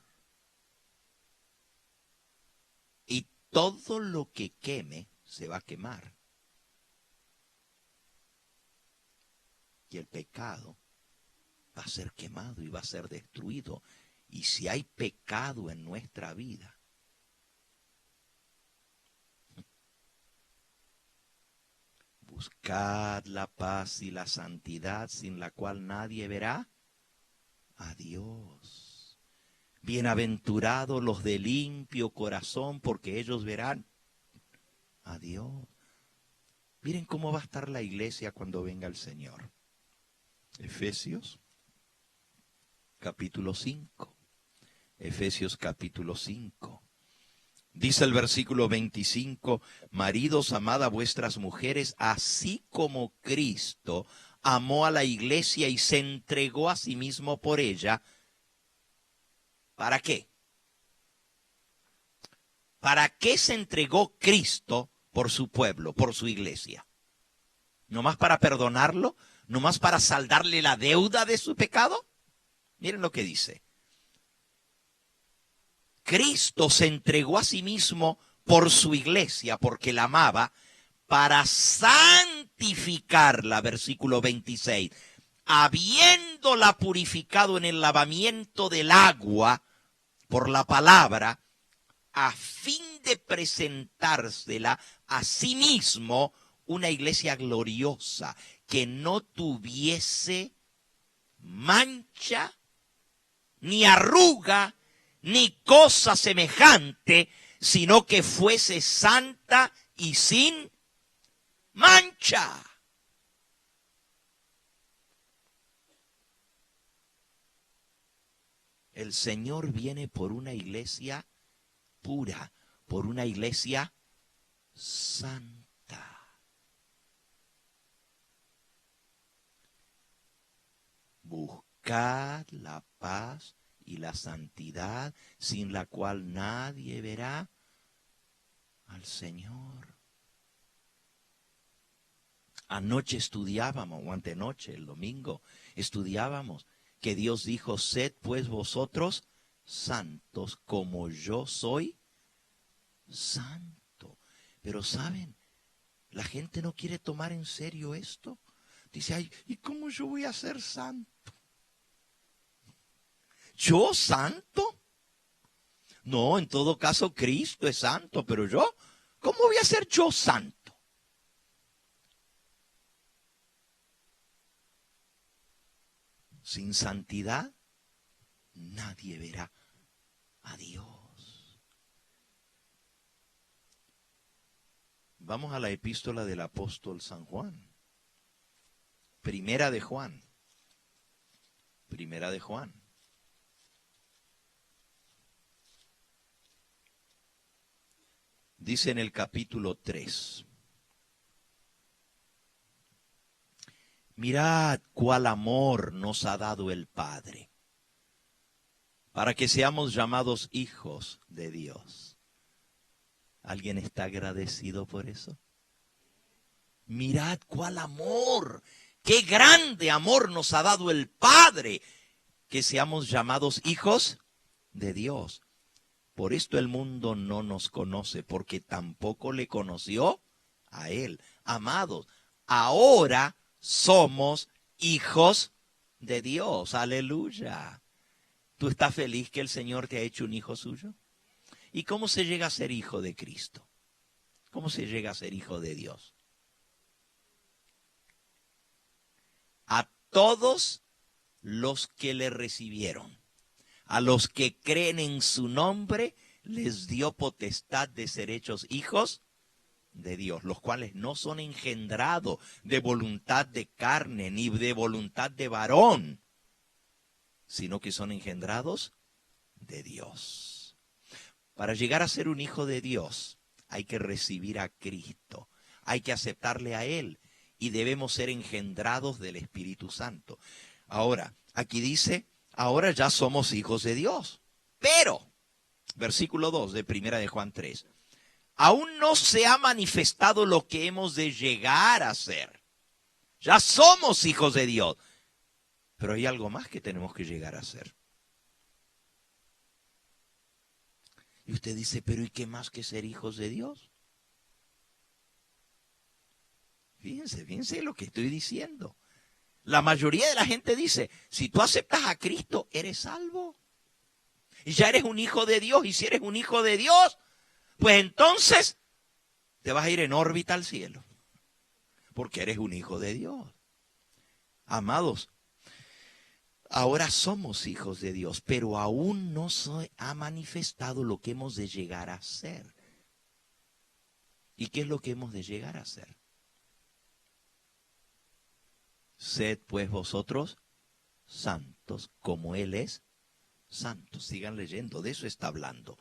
Y todo lo que queme se va a quemar. Y el pecado va a ser quemado y va a ser destruido. Y si hay pecado en nuestra vida, buscad la paz y la santidad, sin la cual nadie verá a Dios. Bienaventurados los de limpio corazón, porque ellos verán a Dios. Miren cómo va a estar la iglesia cuando venga el Señor. Efesios capítulo 5. Efesios capítulo 5. Dice el versículo 25, maridos, amad a vuestras mujeres, así como Cristo amó a la iglesia y se entregó a sí mismo por ella. ¿Para qué? ¿Para qué se entregó Cristo por su pueblo, por su iglesia? ¿Nomás para perdonarlo? ¿Nomás para saldarle la deuda de su pecado? Miren lo que dice. Cristo se entregó a sí mismo por su iglesia, porque la amaba, para santificarla, versículo 26, habiéndola purificado en el lavamiento del agua por la palabra, a fin de presentársela a sí mismo una iglesia gloriosa, que no tuviese mancha, ni arruga, ni cosa semejante, sino que fuese santa y sin mancha. El Señor viene por una iglesia pura, por una iglesia santa. Buscad la paz y la santidad, sin la cual nadie verá al Señor. Anoche estudiábamos, o antenoche, el domingo, estudiábamos que Dios dijo, sed pues vosotros santos como yo soy santo. Pero ¿saben? La gente no quiere tomar en serio esto. Dice, ay, ¿y cómo yo voy a ser santo? ¿Yo santo? No, en todo caso Cristo es santo, pero yo, ¿cómo voy a ser yo santo? Sin santidad, nadie verá a Dios. Vamos a la epístola del apóstol San Juan. Primera de Juan. Primera de Juan. Dice en el capítulo 3. Mirad cuál amor nos ha dado el Padre, para que seamos llamados hijos de Dios. ¿Alguien está agradecido por eso? Mirad cuál amor, qué grande amor nos ha dado el Padre, que seamos llamados hijos de Dios. Por esto el mundo no nos conoce, porque tampoco le conoció a Él. Amados, ahora somos hijos de Dios. Aleluya. ¿Tú estás feliz que el Señor te ha hecho un hijo suyo? ¿Y cómo se llega a ser hijo de Cristo? ¿Cómo se llega a ser hijo de Dios? A todos los que le recibieron, a los que creen en su nombre, les dio potestad de ser hechos hijos de Dios, los cuales no son engendrados de voluntad de carne ni de voluntad de varón, sino que son engendrados de Dios. Para llegar a ser un hijo de Dios hay que recibir a Cristo, hay que aceptarle a Él y debemos ser engendrados del Espíritu Santo. Ahora, aquí dice, ahora ya somos hijos de Dios, pero, versículo 2 de Primera de Juan 3, aún no se ha manifestado lo que hemos de llegar a ser. Ya somos hijos de Dios, pero hay algo más que tenemos que llegar a ser. Y usted dice, pero ¿y qué más que ser hijos de Dios? Fíjense lo que estoy diciendo. La mayoría de la gente dice, si tú aceptas a Cristo, eres salvo. Y ya eres un hijo de Dios, y si eres un hijo de Dios, pues entonces te vas a ir en órbita al cielo, porque eres un hijo de Dios. Amados, ahora somos hijos de Dios, pero aún no se ha manifestado lo que hemos de llegar a ser. ¿Y qué es lo que hemos de llegar a ser? Sed pues vosotros santos, como Él es santo. Sigan leyendo, de eso está hablando.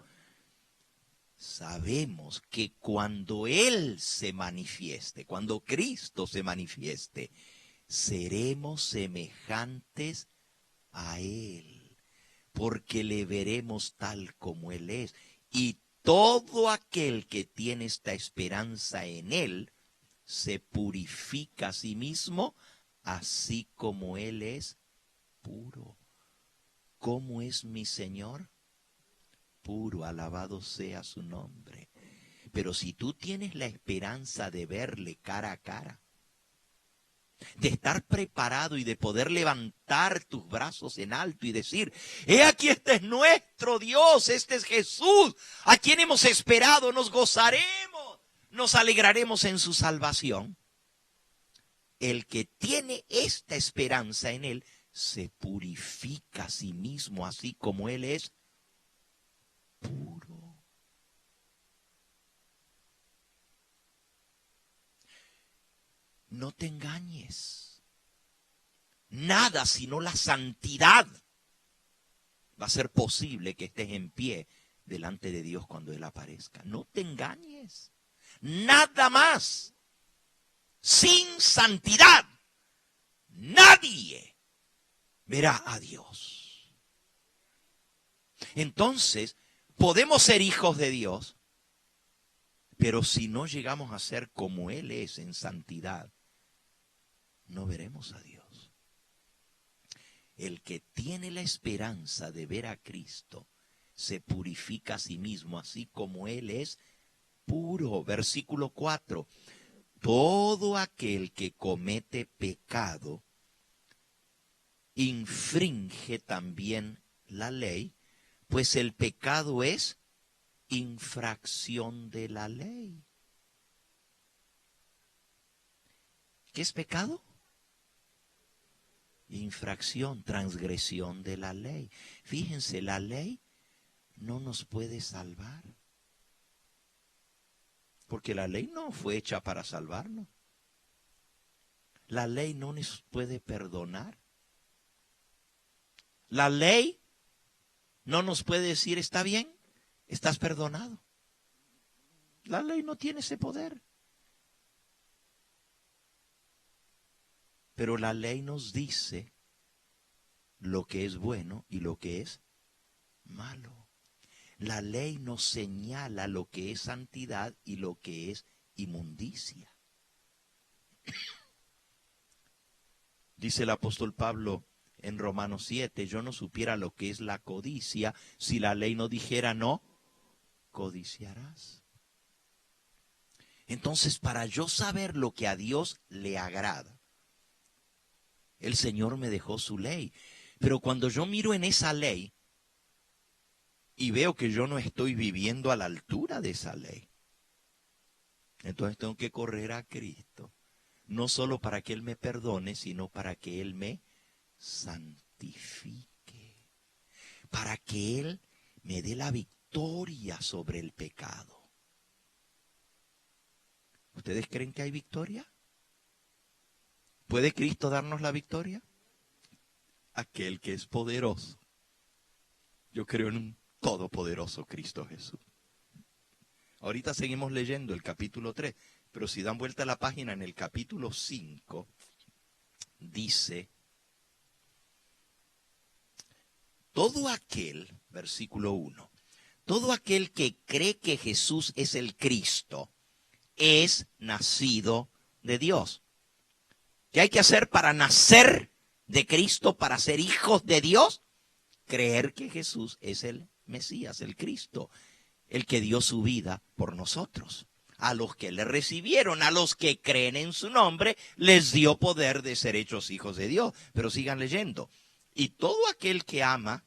Sabemos que cuando Él se manifieste, cuando Cristo se manifieste, seremos semejantes a Él, porque le veremos tal como Él es. Y todo aquel que tiene esta esperanza en Él, se purifica a sí mismo, así como Él es puro. ¿Cómo es mi Señor? Puro, alabado sea su nombre. Pero si tú tienes la esperanza de verle cara a cara, de estar preparado y de poder levantar tus brazos en alto y decir, he aquí, este es nuestro Dios, este es Jesús, a quien hemos esperado, nos gozaremos, nos alegraremos en su salvación. El que tiene esta esperanza en Él, se purifica a sí mismo, así como Él es puro. No te engañes. Nada sino la santidad va a ser posible que estés en pie delante de Dios cuando Él aparezca. No te engañes. Nada más. Sin santidad, nadie verá a Dios. Entonces, podemos ser hijos de Dios, pero si no llegamos a ser como Él es en santidad, no veremos a Dios. El que tiene la esperanza de ver a Cristo, se purifica a sí mismo, así como Él es impuro. Versículo 4. Todo aquel que comete pecado infringe también la ley, pues el pecado es infracción de la ley. ¿Qué es pecado? Infracción, transgresión de la ley. Fíjense, la ley no nos puede salvar, porque la ley no fue hecha para salvarnos. La ley no nos puede perdonar. La ley no nos puede decir, está bien, estás perdonado. La ley no tiene ese poder. Pero la ley nos dice lo que es bueno y lo que es malo. La ley nos señala lo que es santidad y lo que es inmundicia. Dice el apóstol Pablo en Romanos 7, yo no supiera lo que es la codicia si la ley no dijera no codiciarás. Entonces, para yo saber lo que a Dios le agrada, el Señor me dejó su ley. Pero cuando yo miro en esa ley y veo que yo no estoy viviendo a la altura de esa ley, entonces tengo que correr a Cristo. No solo para que Él me perdone, sino para que Él me santifique. Para que Él me dé la victoria sobre el pecado. ¿Ustedes creen que hay victoria? ¿Puede Cristo darnos la victoria? Aquel que es poderoso. Yo creo en un todopoderoso Cristo Jesús. Ahorita seguimos leyendo el capítulo 3, pero si dan vuelta a la página en el capítulo 5, dice, todo aquel, versículo 1, todo aquel que cree que Jesús es el Cristo, es nacido de Dios. ¿Qué hay que hacer para nacer de Cristo, para ser hijos de Dios? Creer que Jesús es el Mesías, el Cristo, el que dio su vida por nosotros. A los que le recibieron, a los que creen en su nombre, les dio poder de ser hechos hijos de Dios. Pero sigan leyendo. Y todo aquel que ama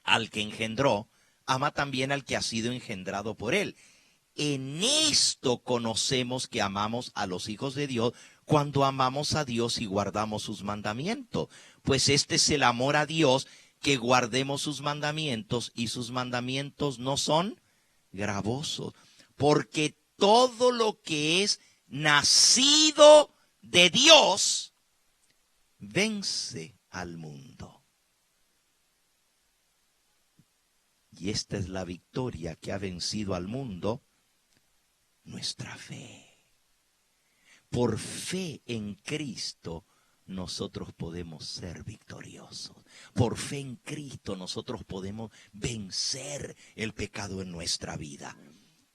al que engendró, ama también al que ha sido engendrado por él. En esto conocemos que amamos a los hijos de Dios, cuando amamos a Dios y guardamos sus mandamientos. Pues este es el amor a Dios, que guardemos sus mandamientos, y sus mandamientos no son gravosos. Porque todo lo que es nacido de Dios vence al mundo. Y esta es la victoria que ha vencido al mundo, nuestra fe. Por fe en Cristo nosotros podemos ser victoriosos. Por fe en Cristo nosotros podemos vencer el pecado en nuestra vida.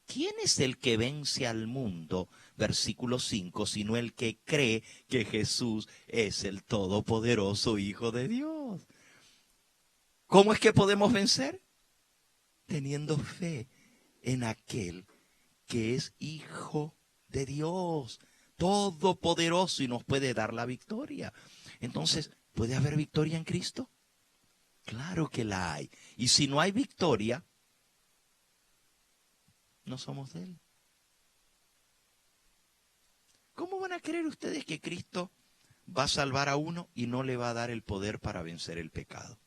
¿Quién es el que vence al mundo? Versículo 5, sino el que cree que Jesús es el todopoderoso Hijo de Dios. ¿Cómo es que podemos vencer? Teniendo fe en aquel que es Hijo de Dios, todopoderoso, y nos puede dar la victoria. Entonces, ¿puede haber victoria en Cristo? Claro que la hay. Y si no hay victoria, no somos de Él. ¿Cómo van a creer ustedes que Cristo va a salvar a uno y no le va a dar el poder para vencer el pecado?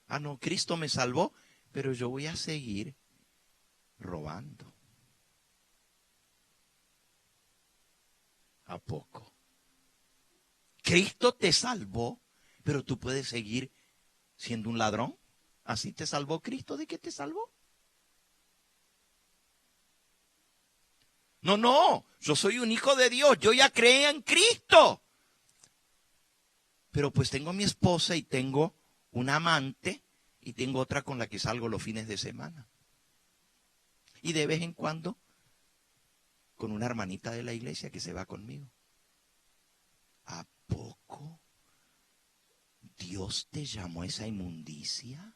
Ah, no, Cristo me salvó, pero yo voy a seguir robando. ¿A poco? Cristo te salvó, pero tú puedes seguir siendo un ladrón. ¿Así te salvó Cristo? ¿De qué te salvó? No, yo soy un hijo de Dios, yo ya creía en Cristo. Pero pues tengo a mi esposa y tengo una amante y tengo otra con la que salgo los fines de semana. Y de vez en cuando con una hermanita de la iglesia que se va conmigo. ¿A poco Dios te llamó a esa inmundicia?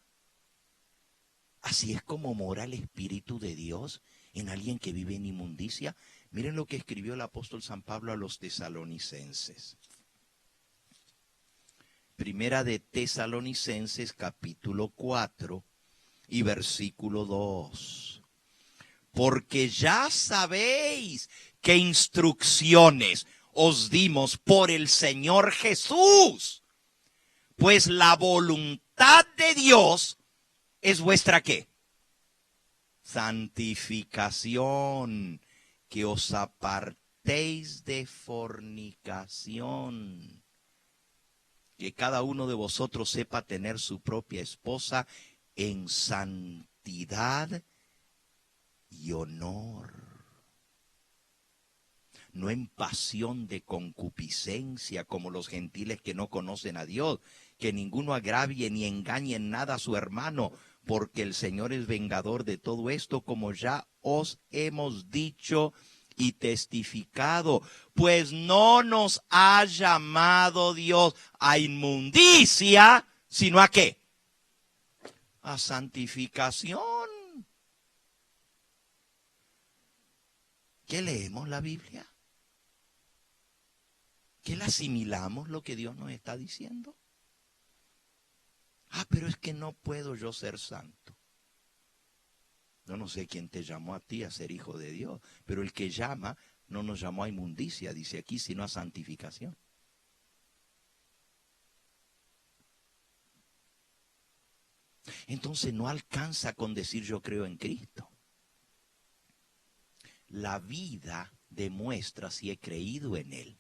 Así es como mora el Espíritu de Dios en alguien que vive en inmundicia. Miren lo que escribió el apóstol San Pablo a los tesalonicenses. Primera de Tesalonicenses, capítulo 4 y versículo 2. Porque ya sabéis qué instrucciones os dimos por el Señor Jesús. Pues la voluntad de Dios es vuestra ¿qué? Santificación, que os apartéis de fornicación. Que cada uno de vosotros sepa tener su propia esposa en santidad y honor, no en pasión de concupiscencia como los gentiles que no conocen a Dios, que ninguno agravie ni engañe en nada a su hermano, porque el Señor es vengador de todo esto, como ya os hemos dicho y testificado, pues no nos ha llamado Dios a inmundicia, sino ¿a qué? A santificación. ¿Qué leemos la Biblia? ¿Qué le asimilamos lo que Dios nos está diciendo? Pero es que no puedo yo ser santo. Yo no sé quién te llamó a ti a ser hijo de Dios, pero el que llama no nos llamó a inmundicia, dice aquí, sino a santificación. Entonces no alcanza con decir yo creo en Cristo. La vida demuestra si he creído en Él.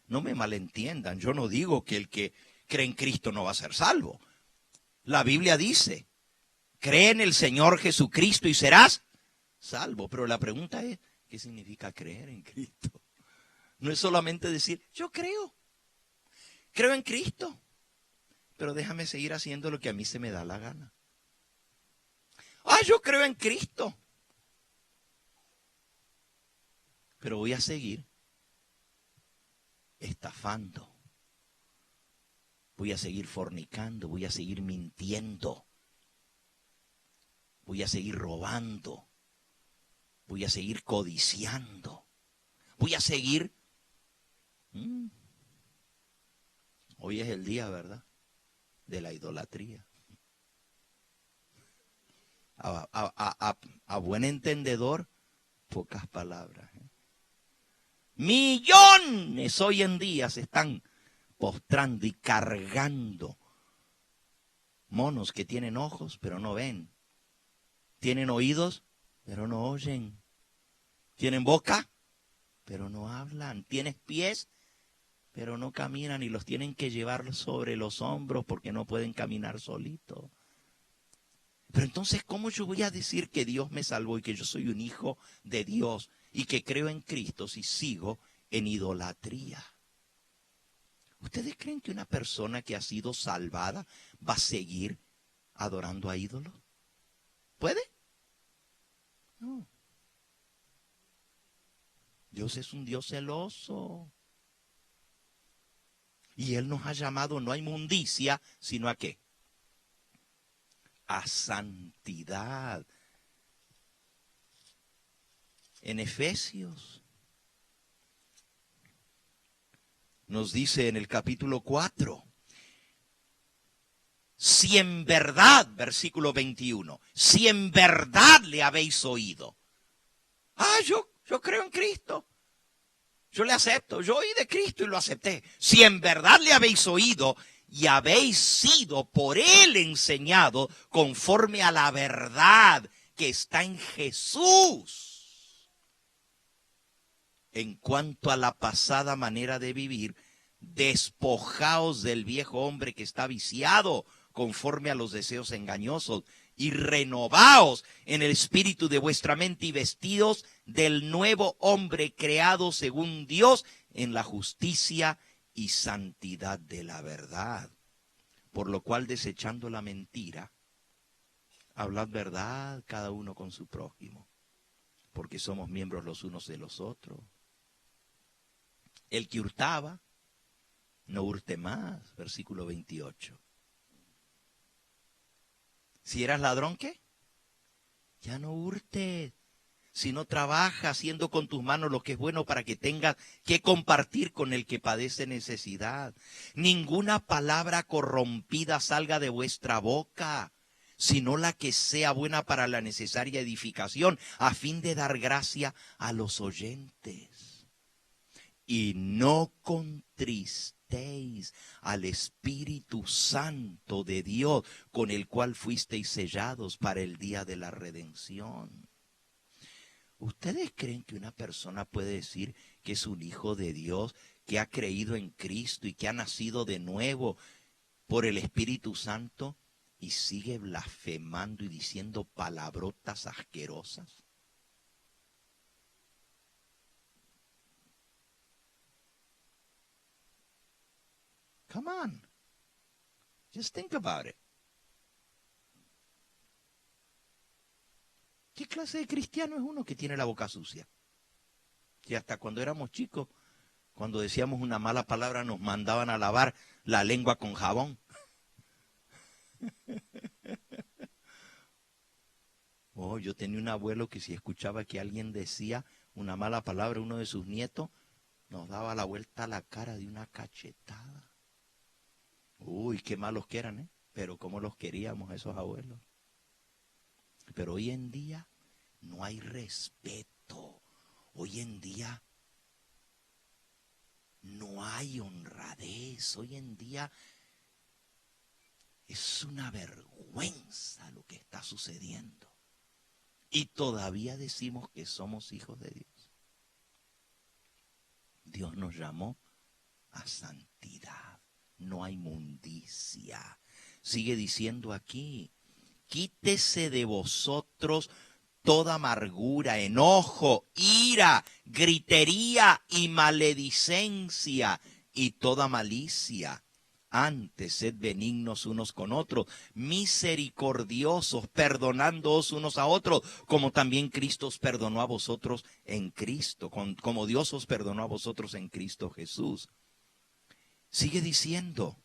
No me malentiendan, yo no digo que el que cree en Cristo no va a ser salvo. La Biblia dice, cree en el Señor Jesucristo y serás salvo. Pero la pregunta es, ¿qué significa creer en Cristo? No es solamente decir, yo creo en Cristo, pero déjame seguir haciendo lo que a mí se me da la gana. Yo creo en Cristo, pero voy a seguir estafando, voy a seguir fornicando, voy a seguir mintiendo, voy a seguir robando, voy a seguir codiciando, voy a seguir... Hoy es el día, ¿verdad?, de la idolatría. A buen entendedor, pocas palabras. Millones hoy en día se están postrando y cargando. Monos que tienen ojos, pero no ven. Tienen oídos, pero no oyen. Tienen boca, pero no hablan. Tienen pies, pero no caminan y los tienen que llevar sobre los hombros porque no pueden caminar solitos. Pero entonces, ¿cómo yo voy a decir que Dios me salvó y que yo soy un hijo de Dios y que creo en Cristo si sigo en idolatría? ¿Ustedes creen que una persona que ha sido salvada va a seguir adorando a ídolos? ¿Puede? No. Dios es un Dios celoso. Y Él nos ha llamado no a inmundicia, sino a ¿qué? A santidad. En Efesios nos dice en el capítulo 4, si en verdad, versículo 21, si en verdad le habéis oído. Yo creo en Cristo. Yo le acepto, yo oí de Cristo y lo acepté. Si en verdad le habéis oído y habéis sido por Él enseñado conforme a la verdad que está en Jesús. En cuanto a la pasada manera de vivir, despojaos del viejo hombre que está viciado conforme a los deseos engañosos y renovaos en el espíritu de vuestra mente y vestidos del nuevo hombre creado según Dios en la justicia y santidad de la verdad. Por lo cual, desechando la mentira, hablad verdad cada uno con su prójimo, porque somos miembros los unos de los otros. El que hurtaba, no hurte más, versículo 28. Si eras ladrón, ¿qué? Ya no hurtes, sino trabaja haciendo con tus manos lo que es bueno para que tengas que compartir con el que padece necesidad. Ninguna palabra corrompida salga de vuestra boca, sino la que sea buena para la necesaria edificación, a fin de dar gracia a los oyentes. Y no contristéis al Espíritu Santo de Dios, con el cual fuisteis sellados para el día de la redención. ¿Ustedes creen que una persona puede decir que es un hijo de Dios, que ha creído en Cristo y que ha nacido de nuevo por el Espíritu Santo y sigue blasfemando y diciendo palabrotas asquerosas? Come on. Just think about it. ¿Qué clase de cristiano es uno que tiene la boca sucia? Y hasta cuando éramos chicos, cuando decíamos una mala palabra, nos mandaban a lavar la lengua con jabón. Oh, yo tenía un abuelo que si escuchaba que alguien decía una mala palabra a uno de sus nietos, nos daba la vuelta a la cara de una cachetada. Uy, qué malos que eran, ¿eh? Pero cómo los queríamos esos abuelos. Pero hoy en día no hay respeto. Hoy en día no hay honradez. Hoy en día es una vergüenza lo que está sucediendo. Y todavía decimos que somos hijos de Dios. Dios nos llamó a santidad. No hay inmundicia. Sigue diciendo aquí: quítese de vosotros toda amargura, enojo, ira, gritería y maledicencia y toda malicia. Antes sed benignos unos con otros, misericordiosos, perdonándoos unos a otros, como también Cristo os perdonó a vosotros en Cristo, como Dios os perdonó a vosotros en Cristo Jesús. Sigue diciendo,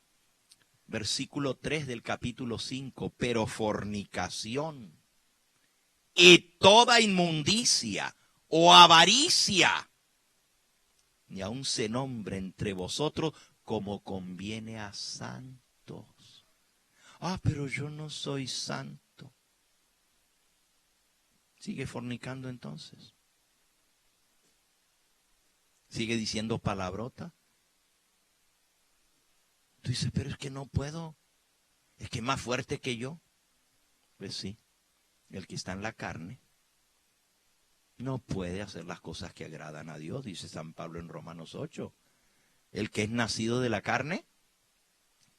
versículo 3 del capítulo 5, pero fornicación y toda inmundicia o avaricia, ni aun se nombre entre vosotros como conviene a santos. Ah, pero yo no soy santo. Sigue fornicando entonces. Sigue diciendo palabrota. Tú dices, pero es que no puedo. Es que es más fuerte que yo. Pues sí, el que está en la carne no puede hacer las cosas que agradan a Dios, dice San Pablo en Romanos 8. El que es nacido de la carne,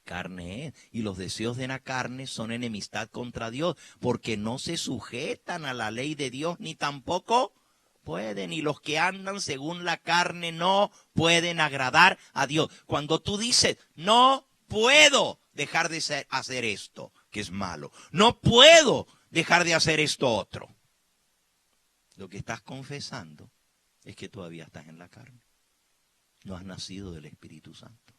carne es. Y los deseos de la carne son enemistad contra Dios, porque no se sujetan a la ley de Dios, ni tampoco pueden. Y los que andan según la carne no pueden agradar a Dios. Cuando tú dices, no puedo dejar de hacer esto, que es malo. No puedo dejar de hacer esto otro. Lo que estás confesando es que todavía estás en la carne. No has nacido del Espíritu Santo.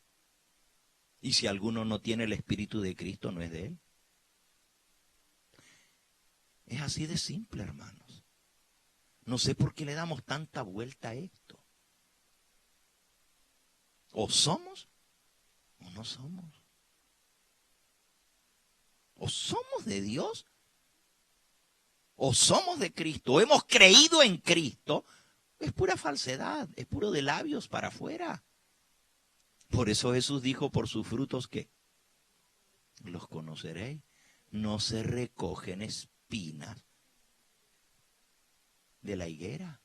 Y si alguno no tiene el Espíritu de Cristo, no es de él. Es así de simple, hermanos. No sé por qué le damos tanta vuelta a esto. O somos o no somos. O somos de Dios o somos de Cristo. O hemos creído en Cristo. Es pura falsedad, es puro de labios para afuera. Por eso Jesús dijo, por sus frutos, ¿qué? Los conoceréis. No se recogen espinas de la higuera.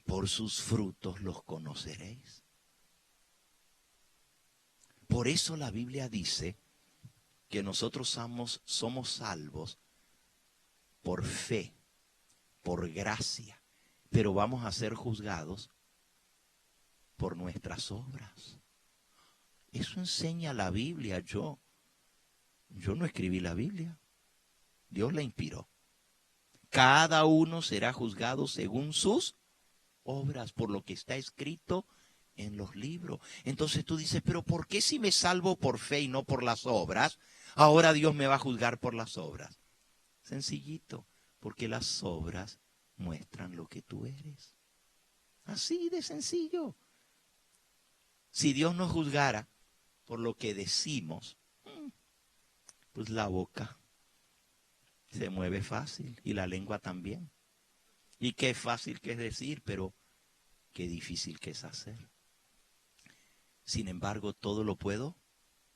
Por sus frutos los conoceréis. Por eso la Biblia dice que nosotros somos salvos por fe, por gracia, pero vamos a ser juzgados por nuestras obras. Eso enseña la Biblia. Yo no escribí la Biblia, Dios la inspiró. Cada uno será juzgado según sus obras, por lo que está escrito en los libros. Entonces tú dices, pero ¿por qué si me salvo por fe y no por las obras? Ahora Dios me va a juzgar por las obras. Sencillito, porque las obras muestran lo que tú eres. Así de sencillo. Si Dios nos juzgara por lo que decimos, pues la boca se mueve fácil y la lengua también. Y qué fácil que es decir, pero qué difícil que es hacer. Sin embargo, todo lo puedo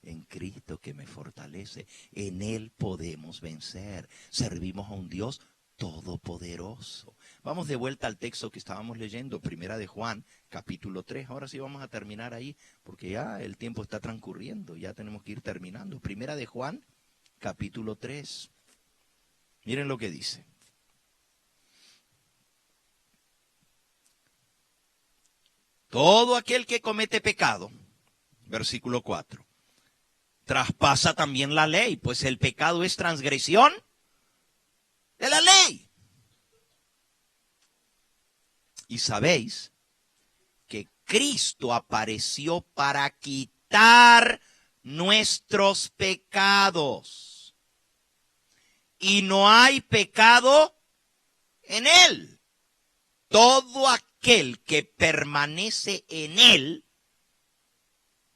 en Cristo que me fortalece. En Él podemos vencer. Servimos a un Dios todopoderoso. Vamos de vuelta al texto que estábamos leyendo, Primera de Juan, capítulo 3. Ahora sí vamos a terminar ahí, porque ya el tiempo está transcurriendo, ya tenemos que ir terminando. Primera de Juan, capítulo 3. Miren lo que dice. Todo aquel que comete pecado, versículo 4, traspasa también la ley, pues el pecado es transgresión de la ley. Y sabéis que Cristo apareció para quitar nuestros pecados. Y no hay pecado en Él. Todo aquel que permanece en Él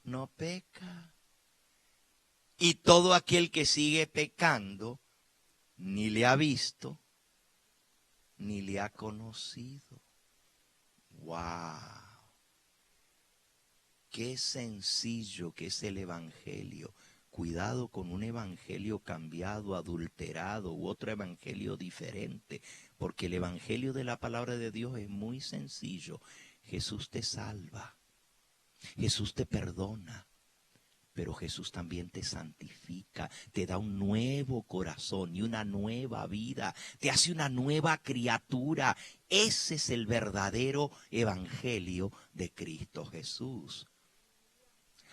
no peca. Y todo aquel que sigue pecando ni le ha visto, ni le ha conocido. ¡Wow! Qué sencillo que es el Evangelio. Cuidado con un evangelio cambiado, adulterado u otro evangelio diferente, porque el evangelio de la palabra de Dios es muy sencillo. Jesús te salva, Jesús te perdona, pero Jesús también te santifica, te da un nuevo corazón y una nueva vida, te hace una nueva criatura. Ese es el verdadero evangelio de Cristo Jesús.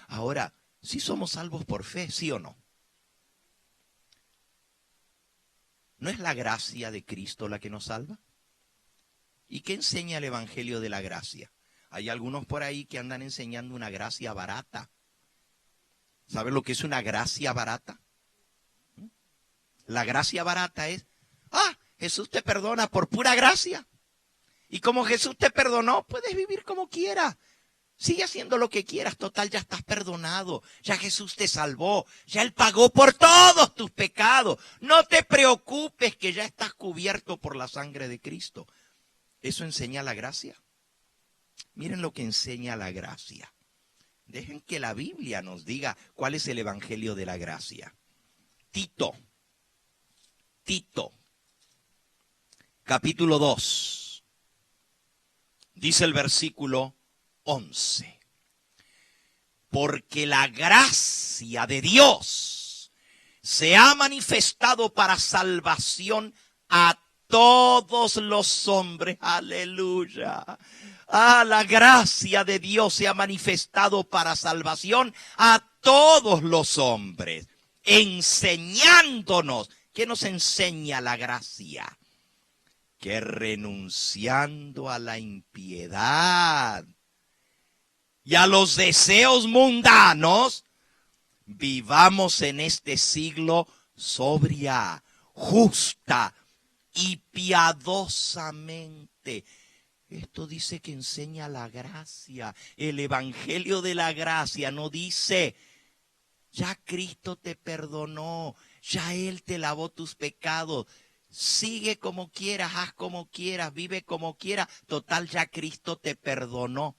Ahora, ¿sí somos salvos por fe, sí o no? ¿No es la gracia de Cristo la que nos salva? ¿Y qué enseña el evangelio de la gracia? Hay algunos por ahí que andan enseñando una gracia barata. ¿Saben lo que es una gracia barata? La gracia barata es, Jesús te perdona por pura gracia. Y como Jesús te perdonó, puedes vivir como quieras. Sigue haciendo lo que quieras, total, ya estás perdonado. Ya Jesús te salvó, ya Él pagó por todos tus pecados. No te preocupes que ya estás cubierto por la sangre de Cristo. ¿Eso enseña la gracia? Miren lo que enseña la gracia. Dejen que la Biblia nos diga cuál es el evangelio de la gracia. Tito, capítulo 2, dice el versículo 11. Porque la gracia de Dios se ha manifestado para salvación a todos los hombres. Aleluya. La gracia de Dios se ha manifestado para salvación a todos los hombres, enseñándonos. ¿Qué nos enseña la gracia? Que renunciando a la impiedad y a los deseos mundanos, vivamos en este siglo sobria, justa y piadosamente. Esto dice que enseña la gracia. El evangelio de la gracia no dice, ya Cristo te perdonó, ya Él te lavó tus pecados. Sigue como quieras, haz como quieras, vive como quieras. Total, ya Cristo te perdonó.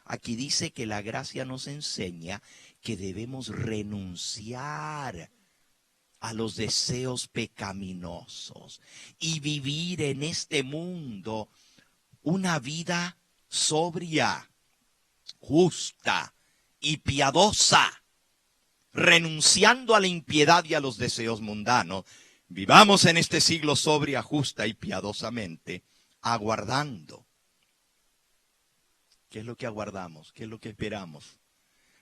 Aquí dice que la gracia nos enseña que debemos renunciar a los deseos pecaminosos y vivir en este mundo una vida sobria, justa y piadosa, renunciando a la impiedad y a los deseos mundanos. Vivamos en este siglo sobria, justa y piadosamente, aguardando. ¿Qué es lo que aguardamos? ¿Qué es lo que esperamos?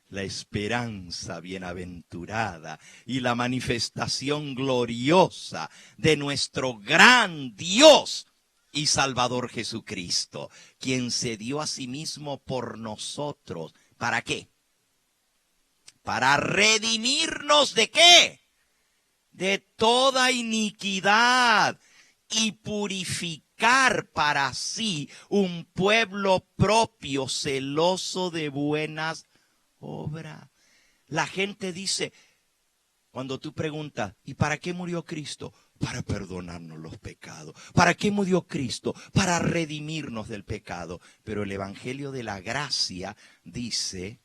La esperanza bienaventurada y la manifestación gloriosa de nuestro gran Dios y Salvador Jesucristo, quien se dio a sí mismo por nosotros. ¿Para qué? Para redimirnos ¿de qué? de toda iniquidad y purificar para sí un pueblo propio, celoso de buenas obras. La gente dice, cuando tú preguntas, ¿y para qué murió Cristo? Para perdonarnos los pecados. ¿Para qué murió Cristo? Para redimirnos del pecado. Pero el Evangelio de la Gracia dice,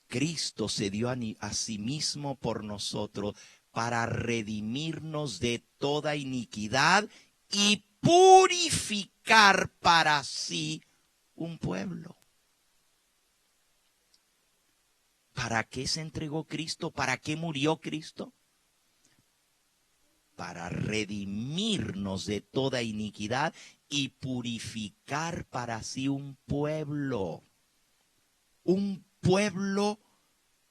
Cristo se dio a sí mismo por nosotros para redimirnos de toda iniquidad y purificar para sí un pueblo. ¿Para qué se entregó Cristo? ¿Para qué murió Cristo? Para redimirnos de toda iniquidad y purificar para sí un pueblo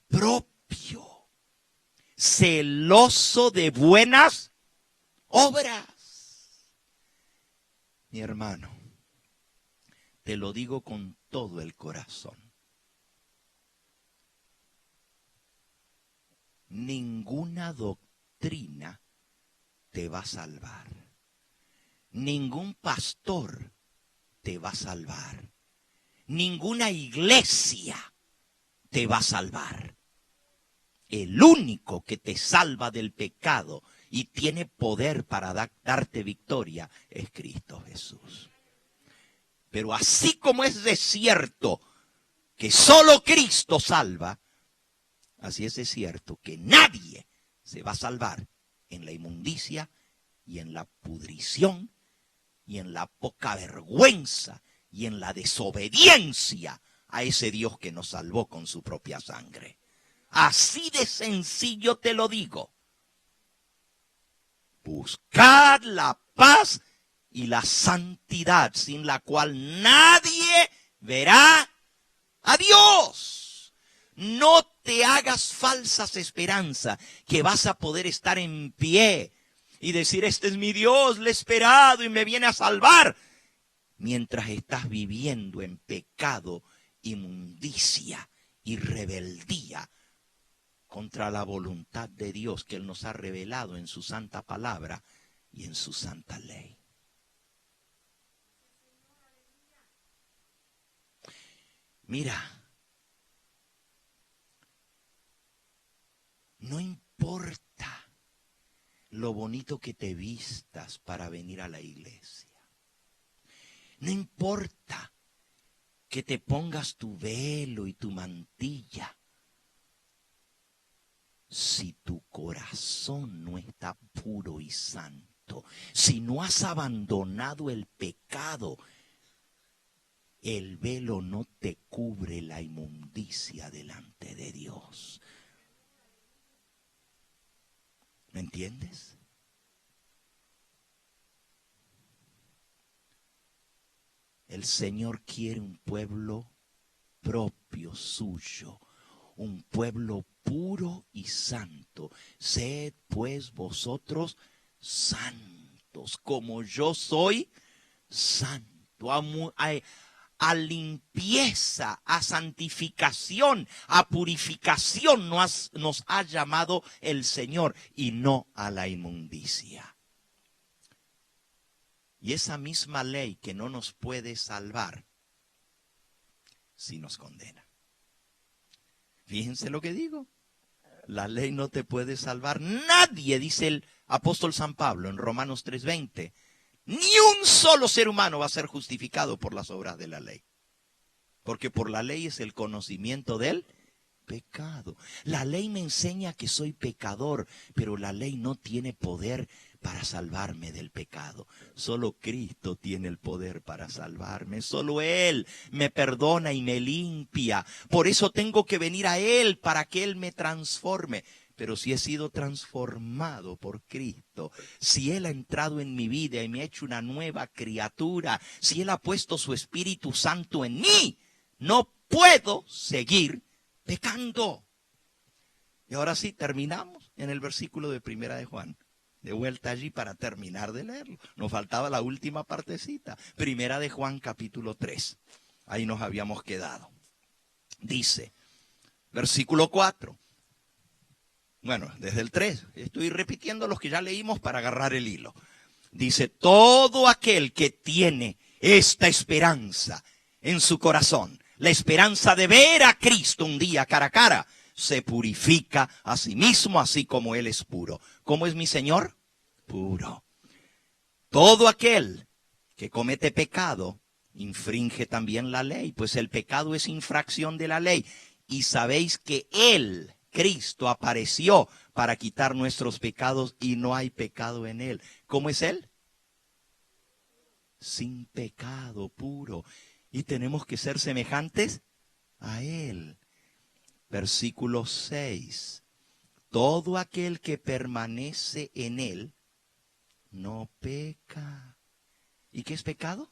propio, celoso de buenas obras. Mi hermano, te lo digo con todo el corazón. Ninguna doctrina te va a salvar. Ningún pastor te va a salvar. Ninguna iglesia te va a salvar. El único que te salva del pecado y tiene poder para darte victoria es Cristo Jesús. Pero así como es de cierto que solo Cristo salva, así es de cierto que nadie se va a salvar en la inmundicia y en la pudrición y en la poca vergüenza y en la desobediencia a ese Dios que nos salvó con su propia sangre. Así de sencillo te lo digo. Buscad la paz y la santidad, sin la cual nadie verá a Dios. No te hagas falsas esperanzas que vas a poder estar en pie y decir, este es mi Dios, le he esperado y me viene a salvar, mientras estás viviendo en pecado, inmundicia y rebeldía contra la voluntad de Dios que Él nos ha revelado en su santa palabra y en su santa ley. Mira, no importa lo bonito que te vistas para venir a la iglesia. No importa que te pongas tu velo y tu mantilla. Si tu corazón no está puro y santo, si no has abandonado el pecado, el velo no te cubre la inmundicia delante de Dios. ¿Me entiendes? El Señor quiere un pueblo propio suyo, un pueblo puro y santo. Sed pues vosotros santos, como yo soy santo. A limpieza, a santificación, a purificación nos ha llamado el Señor y no a la inmundicia. Y esa misma ley que no nos puede salvar, sí nos condena. Fíjense lo que digo. La ley no te puede salvar. Nadie, dice el apóstol San Pablo en Romanos 3:20, ni un solo ser humano va a ser justificado por las obras de la ley. Porque por la ley es el conocimiento del pecado. La ley me enseña que soy pecador, pero la ley no tiene poder para salvarme del pecado. Solo Cristo tiene el poder para salvarme. Solo Él me perdona y me limpia. Por eso tengo que venir a Él para que Él me transforme. Pero si he sido transformado por Cristo, si Él ha entrado en mi vida y me ha hecho una nueva criatura, si Él ha puesto su Espíritu Santo en mí, no puedo seguir pecando. Y ahora sí, terminamos en el versículo de Primera de Juan. De vuelta allí para terminar de leerlo. Nos faltaba la última partecita. Primera de Juan capítulo 3. Ahí nos habíamos quedado. Dice, versículo 4. Bueno, desde el 3. Estoy repitiendo los que ya leímos para agarrar el hilo. Dice, todo aquel que tiene esta esperanza en su corazón, la esperanza de ver a Cristo un día cara a cara, se purifica a sí mismo, así como Él es puro. ¿Cómo es mi Señor? Puro. Todo aquel que comete pecado infringe también la ley, pues el pecado es infracción de la ley. Y sabéis que Él, Cristo, apareció para quitar nuestros pecados y no hay pecado en Él. ¿Cómo es Él? Sin pecado, puro. Y tenemos que ser semejantes a Él. Versículo 6. Todo aquel que permanece en Él no peca. ¿Y qué es pecado?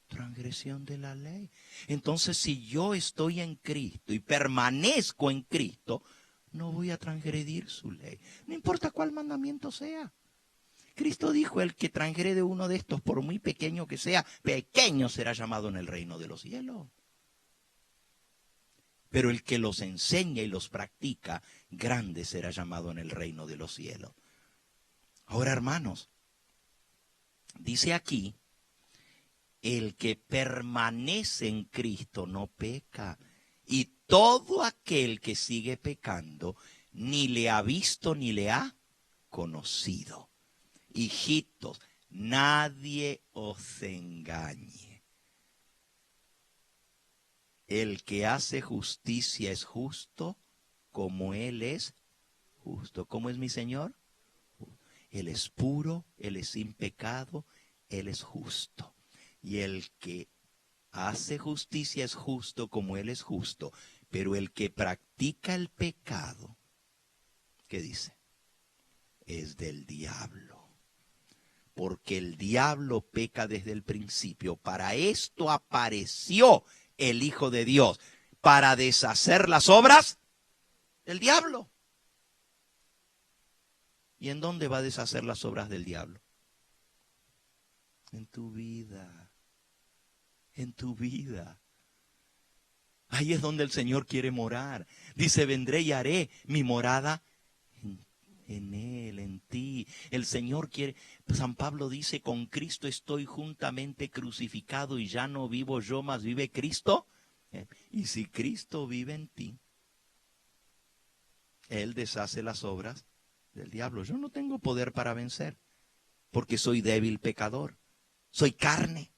Transgresión de la ley. Entonces, si yo estoy en Cristo y permanezco en Cristo, no voy a transgredir su ley. No importa cuál mandamiento sea. Cristo dijo, el que transgrede uno de estos, por muy pequeño que sea, pequeño será llamado en el reino de los cielos. Pero el que los enseña y los practica, grande será llamado en el reino de los cielos. Ahora, hermanos, dice aquí, el que permanece en Cristo no peca. Y todo aquel que sigue pecando, ni le ha visto ni le ha conocido. Hijitos, nadie os engañe. El que hace justicia es justo como Él es justo. ¿Cómo es mi Señor? Él es puro, Él es sin pecado, Él es justo. Y el que hace justicia es justo como Él es justo. Pero el que practica el pecado, ¿qué dice? Es del diablo. Porque el diablo peca desde el principio. Para esto apareció el Hijo de Dios, para deshacer las obras del diablo. ¿Y en dónde va a deshacer las obras del diablo? En tu vida. En tu vida. Ahí es donde el Señor quiere morar. Dice, vendré y haré mi morada en Él, en ti. El Señor quiere, San Pablo dice, con Cristo estoy juntamente crucificado y ya no vivo yo, mas vive Cristo. Y si Cristo vive en ti, Él deshace las obras del diablo. Yo no tengo poder para vencer, porque soy débil pecador, soy carne.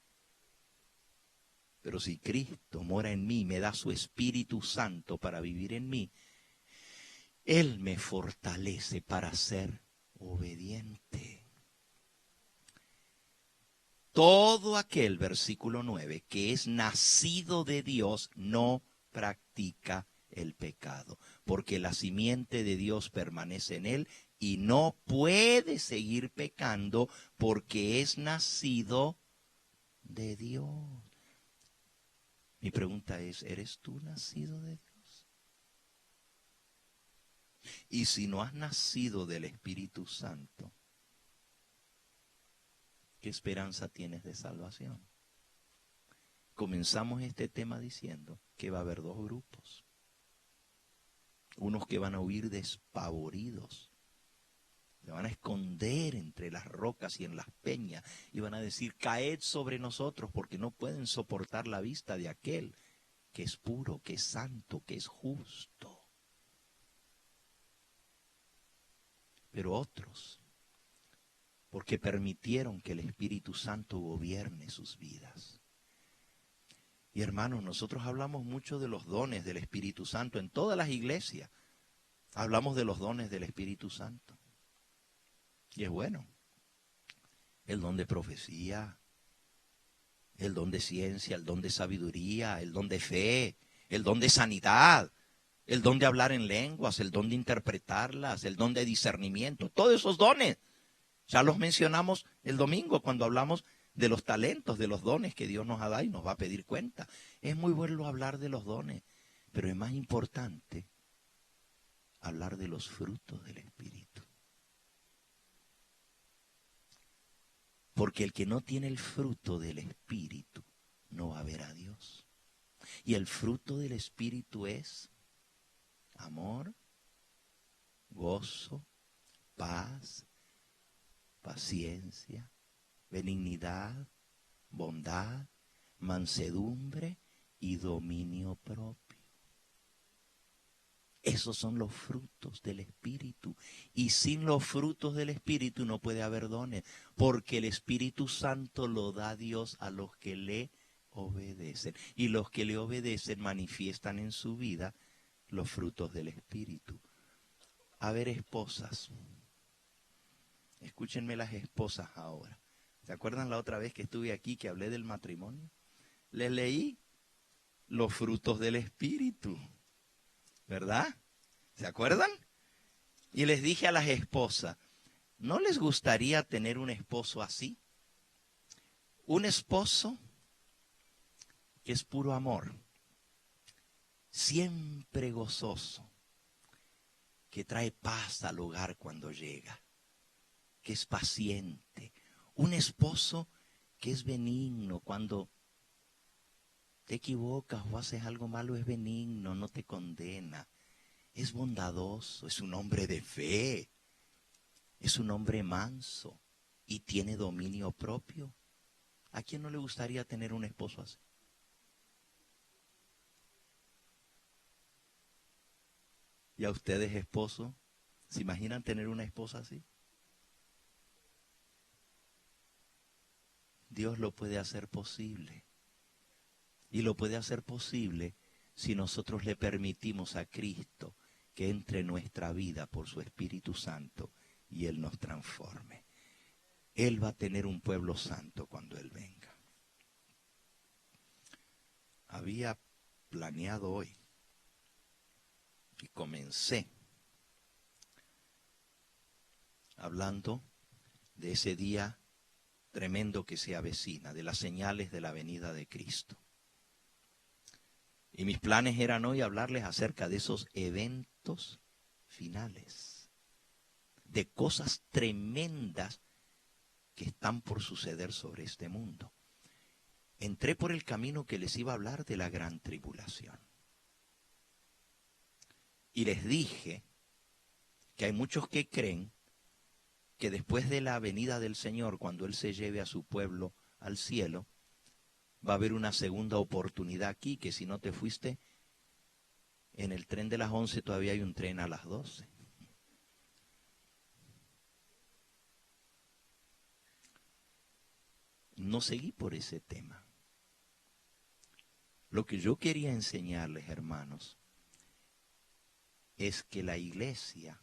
Pero si Cristo mora en mí, me da su Espíritu Santo para vivir en mí, Él me fortalece para ser obediente. Todo aquel, versículo 9, que es nacido de Dios no practica el pecado, porque la simiente de Dios permanece en él y no puede seguir pecando porque es nacido de Dios. Mi pregunta es, ¿eres tú nacido de Dios? Y si no has nacido del Espíritu Santo, ¿qué esperanza tienes de salvación? Comenzamos este tema diciendo que va a haber dos grupos. Unos que van a huir despavoridos, se van a esconder entre las rocas y en las peñas y van a decir, caed sobre nosotros, porque no pueden soportar la vista de aquel que es puro, que es santo, que es justo. Pero otros, porque permitieron que el Espíritu Santo gobierne sus vidas. Y hermanos, nosotros hablamos mucho de los dones del Espíritu Santo en todas las iglesias. Hablamos de los dones del Espíritu Santo. Y es bueno. El don de profecía, el don de ciencia, el don de sabiduría, el don de fe, el don de sanidad, el don de hablar en lenguas, el don de interpretarlas, el don de discernimiento. Todos esos dones. Ya los mencionamos el domingo cuando hablamos de los talentos, de los dones que Dios nos ha dado y nos va a pedir cuenta. Es muy bueno hablar de los dones, pero es más importante hablar de los frutos del Espíritu. Porque el que no tiene el fruto del Espíritu no va a ver a Dios. Y el fruto del Espíritu es amor, gozo, paz, paciencia, benignidad, bondad, mansedumbre y dominio propio. Esos son los frutos del Espíritu. Y sin los frutos del Espíritu no puede haber dones, porque el Espíritu Santo lo da Dios a los que le obedecen. Y los que le obedecen manifiestan en su vida los frutos del Espíritu. A ver, esposas. Escúchenme las esposas ahora. ¿Se acuerdan la otra vez que estuve aquí que hablé del matrimonio? Les leí los frutos del Espíritu, ¿verdad? ¿Se acuerdan? Y les dije a las esposas, ¿no les gustaría tener un esposo así? Un esposo que es puro amor, siempre gozoso, que trae paz al hogar cuando llega, que es paciente. Un esposo que es benigno cuando te equivocas o haces algo malo, es benigno, no te condena. Es bondadoso, es un hombre de fe, es un hombre manso y tiene dominio propio. ¿A quién no le gustaría tener un esposo así? ¿Y a ustedes, esposos, se imaginan tener una esposa así? Dios lo puede hacer posible. Y lo puede hacer posible si nosotros le permitimos a Cristo que entre en nuestra vida por su Espíritu Santo y Él nos transforme. Él va a tener un pueblo santo cuando Él venga. Había planeado hoy y comencé hablando de ese día tremendo que se avecina, de las señales de la venida de Cristo. Y mis planes eran hoy hablarles acerca de esos eventos finales, de cosas tremendas que están por suceder sobre este mundo. Entré por el camino que les iba a hablar de la gran tribulación. Y les dije que hay muchos que creen que después de la venida del Señor, cuando Él se lleve a su pueblo al cielo, va a haber una segunda oportunidad aquí, que si no te fuiste en el tren de las 11, todavía hay un tren a las 12. No seguí por ese tema. Lo que yo quería enseñarles, hermanos, es que la iglesia,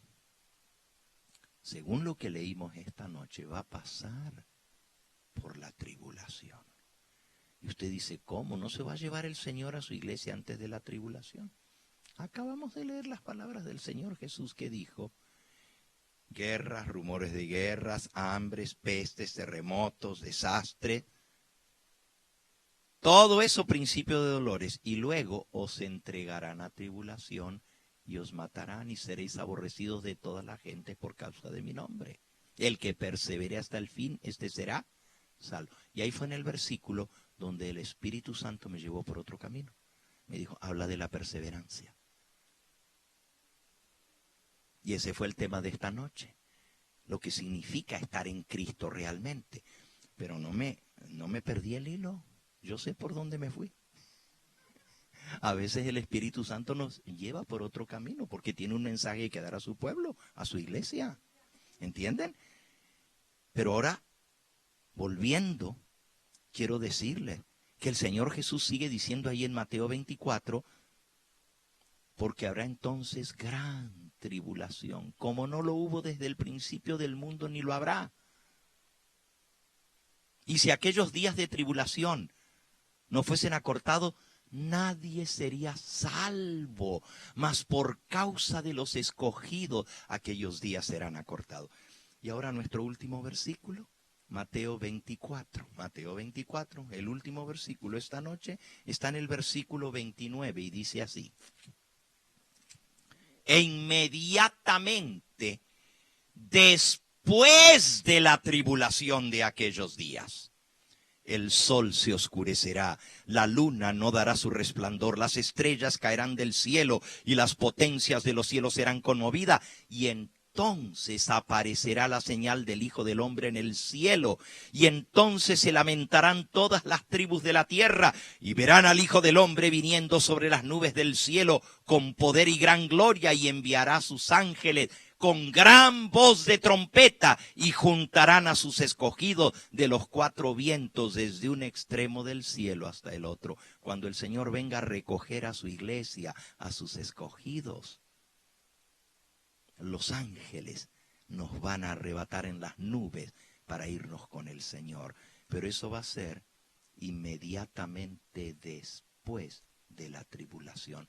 según lo que leímos esta noche, va a pasar por la tribulación. Y usted dice, ¿cómo? ¿No se va a llevar el Señor a su iglesia antes de la tribulación? Acabamos de leer las palabras del Señor Jesús que dijo, guerras, rumores de guerras, hambres, pestes, terremotos, desastres, todo eso principio de dolores, y luego os entregarán a tribulación y os matarán y seréis aborrecidos de toda la gente por causa de mi nombre. El que persevere hasta el fin, este será salvo. Y ahí fue en el versículo donde el Espíritu Santo me llevó por otro camino. Me dijo, habla de la perseverancia. Y ese fue el tema de esta noche. Lo que significa estar en Cristo realmente. Pero no me perdí el hilo. Yo sé por dónde me fui. A veces el Espíritu Santo nos lleva por otro camino porque tiene un mensaje que dar a su pueblo, a su iglesia. ¿Entienden? Pero ahora, volviendo, quiero decirles que el Señor Jesús sigue diciendo ahí en Mateo 24, porque habrá entonces gran tribulación, como no lo hubo desde el principio del mundo ni lo habrá. Y si aquellos días de tribulación no fuesen acortados, nadie sería salvo, mas por causa de los escogidos aquellos días serán acortados. Y ahora nuestro último versículo, Mateo 24. Mateo 24, el último versículo esta noche, está en el versículo 29 y dice así. E inmediatamente después de la tribulación de aquellos días. el sol se oscurecerá, la luna no dará su resplandor, las estrellas caerán del cielo y las potencias de los cielos serán conmovidas, y entonces aparecerá la señal del Hijo del Hombre en el cielo, y entonces se lamentarán todas las tribus de la tierra, y verán al Hijo del Hombre viniendo sobre las nubes del cielo con poder y gran gloria, y enviará a sus ángeles con gran voz de trompeta, y juntarán a sus escogidos de los cuatro vientos, desde un extremo del cielo hasta el otro. Cuando el Señor venga a recoger a su iglesia, a sus escogidos, los ángeles nos van a arrebatar en las nubes para irnos con el Señor. Pero eso va a ser inmediatamente después de la tribulación.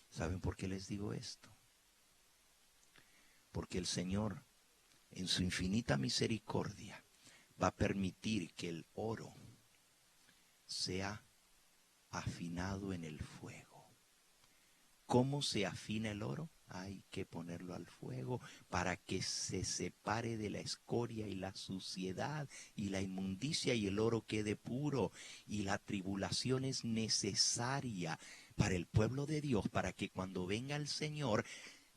¿Saben por qué les digo esto? Porque el Señor, en su infinita misericordia, va a permitir que el oro sea afinado en el fuego. ¿Cómo se afina el oro? Hay que ponerlo al fuego para que se separe de la escoria y la suciedad y la inmundicia, y el oro quede puro. Y la tribulación es necesaria para el pueblo de Dios, para que cuando venga el Señor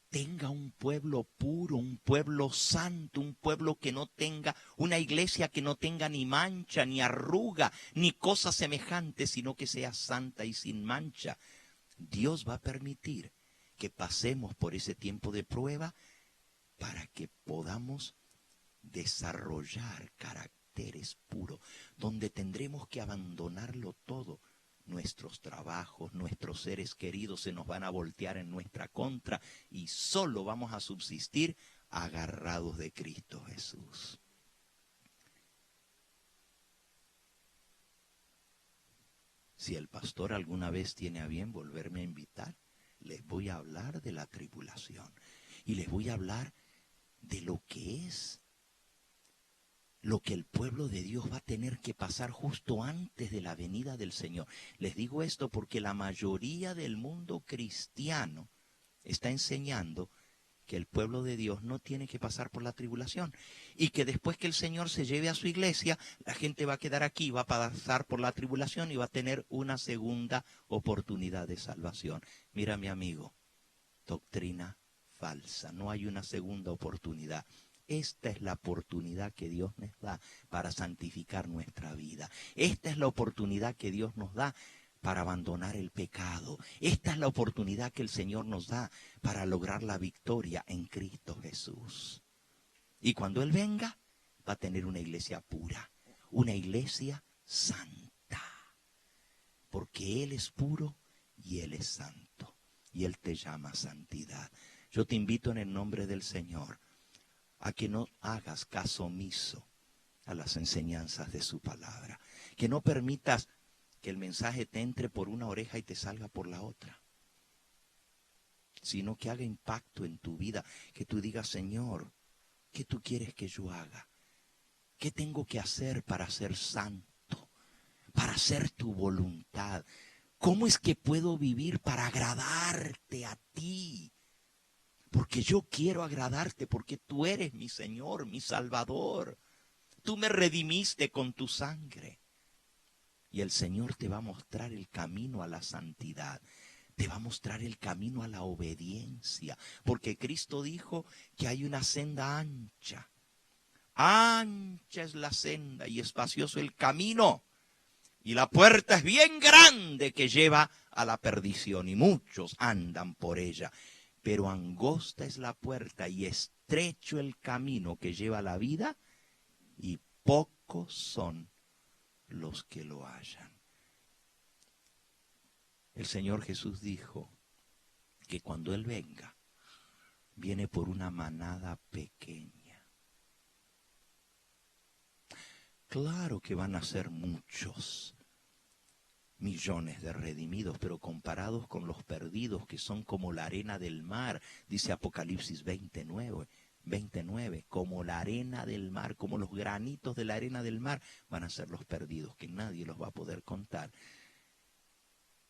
tenga un pueblo puro, un pueblo santo, un pueblo que no tenga, una iglesia que no tenga ni mancha, ni arruga, ni cosa semejante, sino que sea santa y sin mancha. Dios va a permitir que pasemos por ese tiempo de prueba para que podamos desarrollar caracteres puros, donde tendremos que abandonarlo todo. Nuestros trabajos, nuestros seres queridos se nos van a voltear en nuestra contra y solo vamos a subsistir agarrados de Cristo Jesús. Si el pastor alguna vez tiene a bien volverme a invitar, les voy a hablar de la tribulación y les voy a hablar de lo que es, lo que el pueblo de Dios va a tener que pasar justo antes de la venida del Señor. Les digo esto porque la mayoría del mundo cristiano está enseñando que el pueblo de Dios no tiene que pasar por la tribulación y que después que el Señor se lleve a su iglesia, la gente va a quedar aquí, va a pasar por la tribulación y va a tener una segunda oportunidad de salvación. Mira, mi amigo, doctrina falsa, no hay una segunda oportunidad. Esta es la oportunidad que Dios nos da para santificar nuestra vida. Esta es la oportunidad que Dios nos da para abandonar el pecado. Esta es la oportunidad que el Señor nos da para lograr la victoria en Cristo Jesús. Y cuando Él venga, va a tener una iglesia pura, una iglesia santa. Porque Él es puro y Él es santo. Y Él te llama a santidad. Yo te invito en el nombre del Señor a que no hagas caso omiso a las enseñanzas de su palabra. Que no permitas que el mensaje te entre por una oreja y te salga por la otra, sino que haga impacto en tu vida, que tú digas, Señor, ¿qué tú quieres que yo haga? ¿Qué tengo que hacer para ser santo? Para hacer tu voluntad. ¿Cómo es que puedo vivir para agradarte a ti? Porque yo quiero agradarte, porque tú eres mi Señor, mi Salvador. Tú me redimiste con tu sangre. Y el Señor te va a mostrar el camino a la santidad. Te va a mostrar el camino a la obediencia. Porque Cristo dijo que hay una senda ancha. Ancha es la senda y espacioso el camino. Y la puerta es bien grande que lleva a la perdición. Y muchos andan por ella. Pero angosta es la puerta y estrecho el camino que lleva a la vida. Y pocos son los que lo hallan. El Señor Jesús dijo que cuando Él venga, viene por una manada pequeña. Claro que van a ser muchos millones de redimidos, pero comparados con los perdidos que son como la arena del mar, dice Apocalipsis 29, como la arena del mar, como los granitos de la arena del mar, van a ser los perdidos, que nadie los va a poder contar.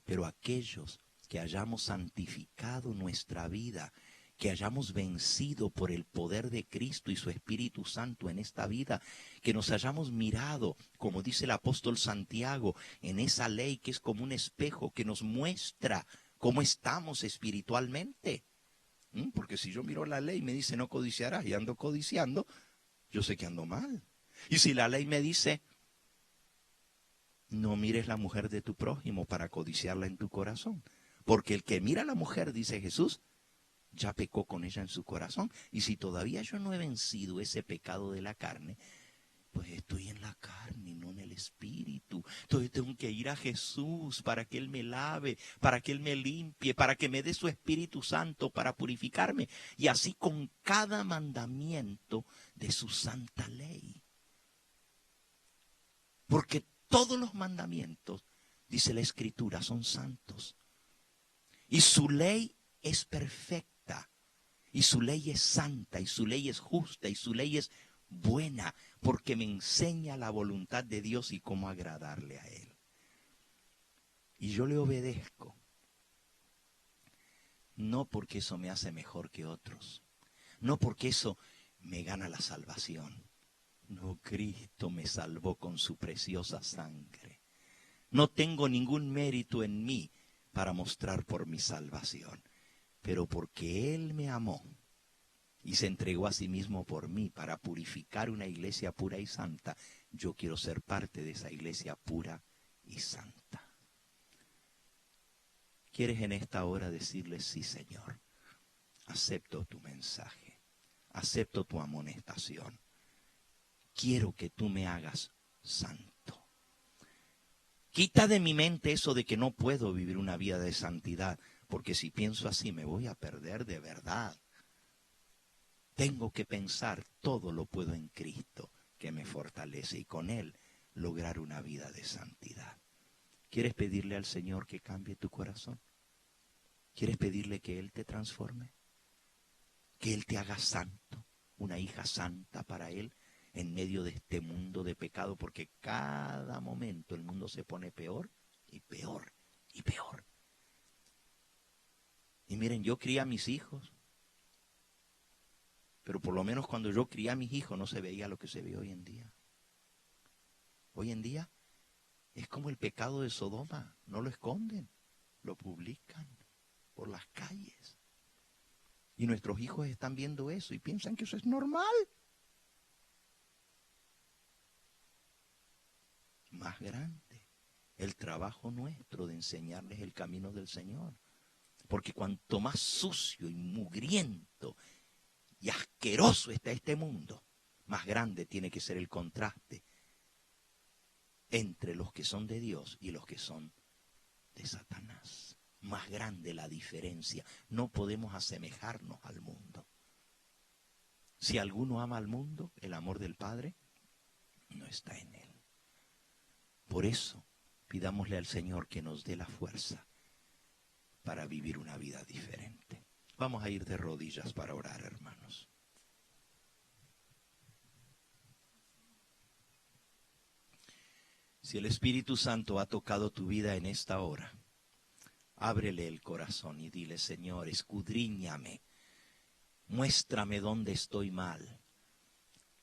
Pero aquellos que hayamos santificado nuestra vida, que hayamos vencido por el poder de Cristo y su Espíritu Santo en esta vida, que nos hayamos mirado, como dice el apóstol Santiago, en esa ley que es como un espejo que nos muestra cómo estamos espiritualmente. Porque si yo miro la ley y me dice no codiciarás y ando codiciando, yo sé que ando mal. Y si la ley me dice no mires la mujer de tu prójimo para codiciarla en tu corazón, porque el que mira a la mujer, dice Jesús, ya pecó con ella en su corazón. Y si todavía yo no he vencido ese pecado de la carne, pues estoy en la carne, no en el espíritu. Entonces tengo que ir a Jesús para que Él me lave, para que Él me limpie, para que me dé su Espíritu Santo para purificarme. Y así con cada mandamiento de su santa ley. Porque todos los mandamientos, dice la Escritura, son santos. Y su ley es perfecta. Y su ley es santa, y su ley es justa, y su ley es buena, porque me enseña la voluntad de Dios y cómo agradarle a Él. Y yo le obedezco, no porque eso me hace mejor que otros, no porque eso me gana la salvación. No, Cristo me salvó con su preciosa sangre. No tengo ningún mérito en mí para mostrar por mi salvación. Pero porque Él me amó y se entregó a sí mismo por mí para purificar una iglesia pura y santa, yo quiero ser parte de esa iglesia pura y santa. ¿Quieres en esta hora decirle sí, Señor? Acepto tu mensaje, acepto tu amonestación. Quiero que tú me hagas santo. Quita de mi mente eso de que no puedo vivir una vida de santidad. Porque si pienso así me voy a perder de verdad. Tengo que pensar, todo lo puedo en Cristo que me fortalece y con Él lograr una vida de santidad. ¿Quieres pedirle al Señor que cambie tu corazón? ¿Quieres pedirle que Él te transforme? Que Él te haga santo, una hija santa para Él en medio de este mundo de pecado, porque cada momento el mundo se pone peor y peor y peor. Y miren, yo crié a mis hijos, pero por lo menos cuando yo crié a mis hijos no se veía lo que se ve hoy en día. Hoy en día es como el pecado de Sodoma, no lo esconden, lo publican por las calles. Y nuestros hijos están viendo eso y piensan que eso es normal. Más grande, el trabajo nuestro de enseñarles el camino del Señor. Porque cuanto más sucio y mugriento y asqueroso está este mundo, más grande tiene que ser el contraste entre los que son de Dios y los que son de Satanás. Más grande la diferencia. No podemos asemejarnos al mundo. Si alguno ama al mundo, el amor del Padre no está en él. Por eso, pidámosle al Señor que nos dé la fuerza para vivir una vida diferente. Vamos a ir de rodillas para orar, hermanos. Si el Espíritu Santo ha tocado tu vida en esta hora, ábrele el corazón y dile: Señor, escudriñame, muéstrame dónde estoy mal.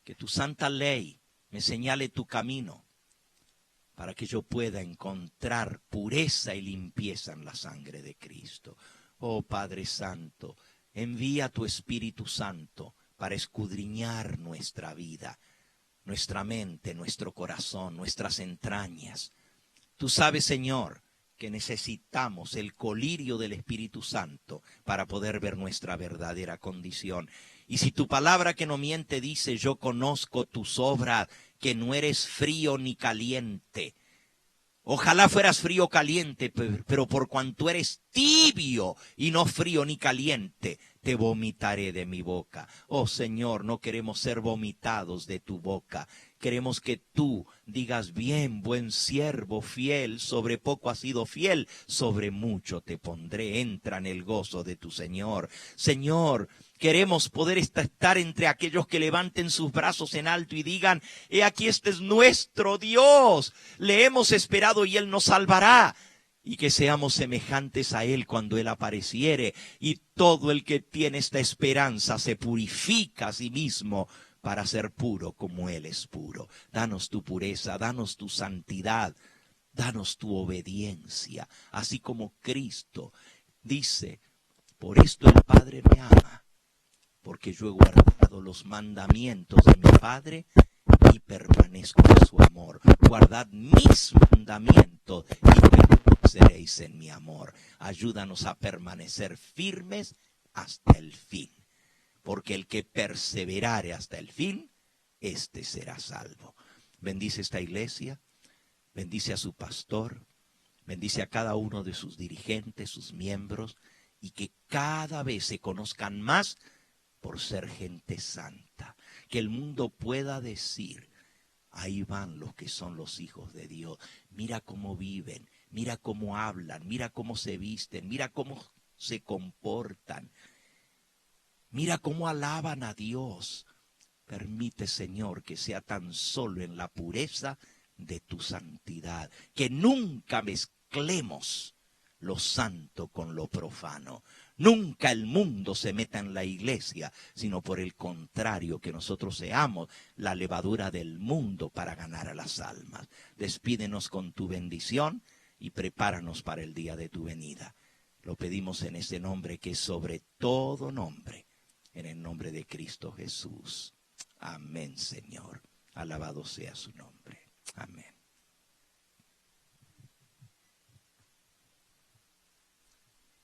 Que tu santa ley me señale tu camino, para que yo pueda encontrar pureza y limpieza en la sangre de Cristo. Oh Padre Santo, envía tu Espíritu Santo para escudriñar nuestra vida, nuestra mente, nuestro corazón, nuestras entrañas. Tú sabes, Señor, que necesitamos el colirio del Espíritu Santo para poder ver nuestra verdadera condición. Y si tu palabra que no miente dice: yo conozco tus obras, que no eres frío ni caliente. Ojalá fueras frío o caliente, pero por cuanto eres tibio y no frío ni caliente, te vomitaré de mi boca. Oh Señor, no queremos ser vomitados de tu boca. Queremos que tú digas: bien, buen siervo, fiel, sobre poco has sido fiel, sobre mucho te pondré. Entra en el gozo de tu Señor. Señor, queremos poder estar entre aquellos que levanten sus brazos en alto y digan: he aquí, este es nuestro Dios. Le hemos esperado y Él nos salvará. y que seamos semejantes a Él cuando Él apareciere. Y todo el que tiene esta esperanza se purifica a sí mismo para ser puro como Él es puro. Danos tu pureza, danos tu santidad, danos tu obediencia, así como Cristo dice, por esto el Padre me ama, porque yo he guardado los mandamientos de mi Padre y permanezco en su amor. Guardad mis mandamientos y permaneceréis en mi amor. Ayúdanos a permanecer firmes hasta el fin, porque el que perseverare hasta el fin, éste será salvo. Bendice esta iglesia, bendice a su pastor, bendice a cada uno de sus dirigentes, sus miembros, y que cada vez se conozcan más por ser gente santa. Que el mundo pueda decir, ahí van los que son los hijos de Dios. Mira cómo viven, mira cómo hablan, mira cómo se visten, mira cómo se comportan. Mira cómo alaban a Dios. Permite, Señor, que sea tan solo en la pureza de tu santidad. Que nunca mezclemos lo santo con lo profano. Nunca el mundo se meta en la iglesia, sino por el contrario, que nosotros seamos la levadura del mundo para ganar a las almas. Despídenos con tu bendición y prepáranos para el día de tu venida. Lo pedimos en ese nombre que es sobre todo nombre, en el nombre de Cristo Jesús. Amén, Señor. Alabado sea su nombre. Amén.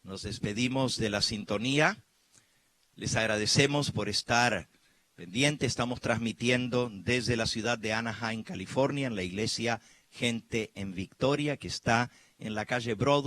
Nos despedimos de la sintonía. Les agradecemos por estar pendientes. Estamos transmitiendo desde la ciudad de Anaheim, California, en la iglesia Gente en Victoria, que está en la calle Broadway.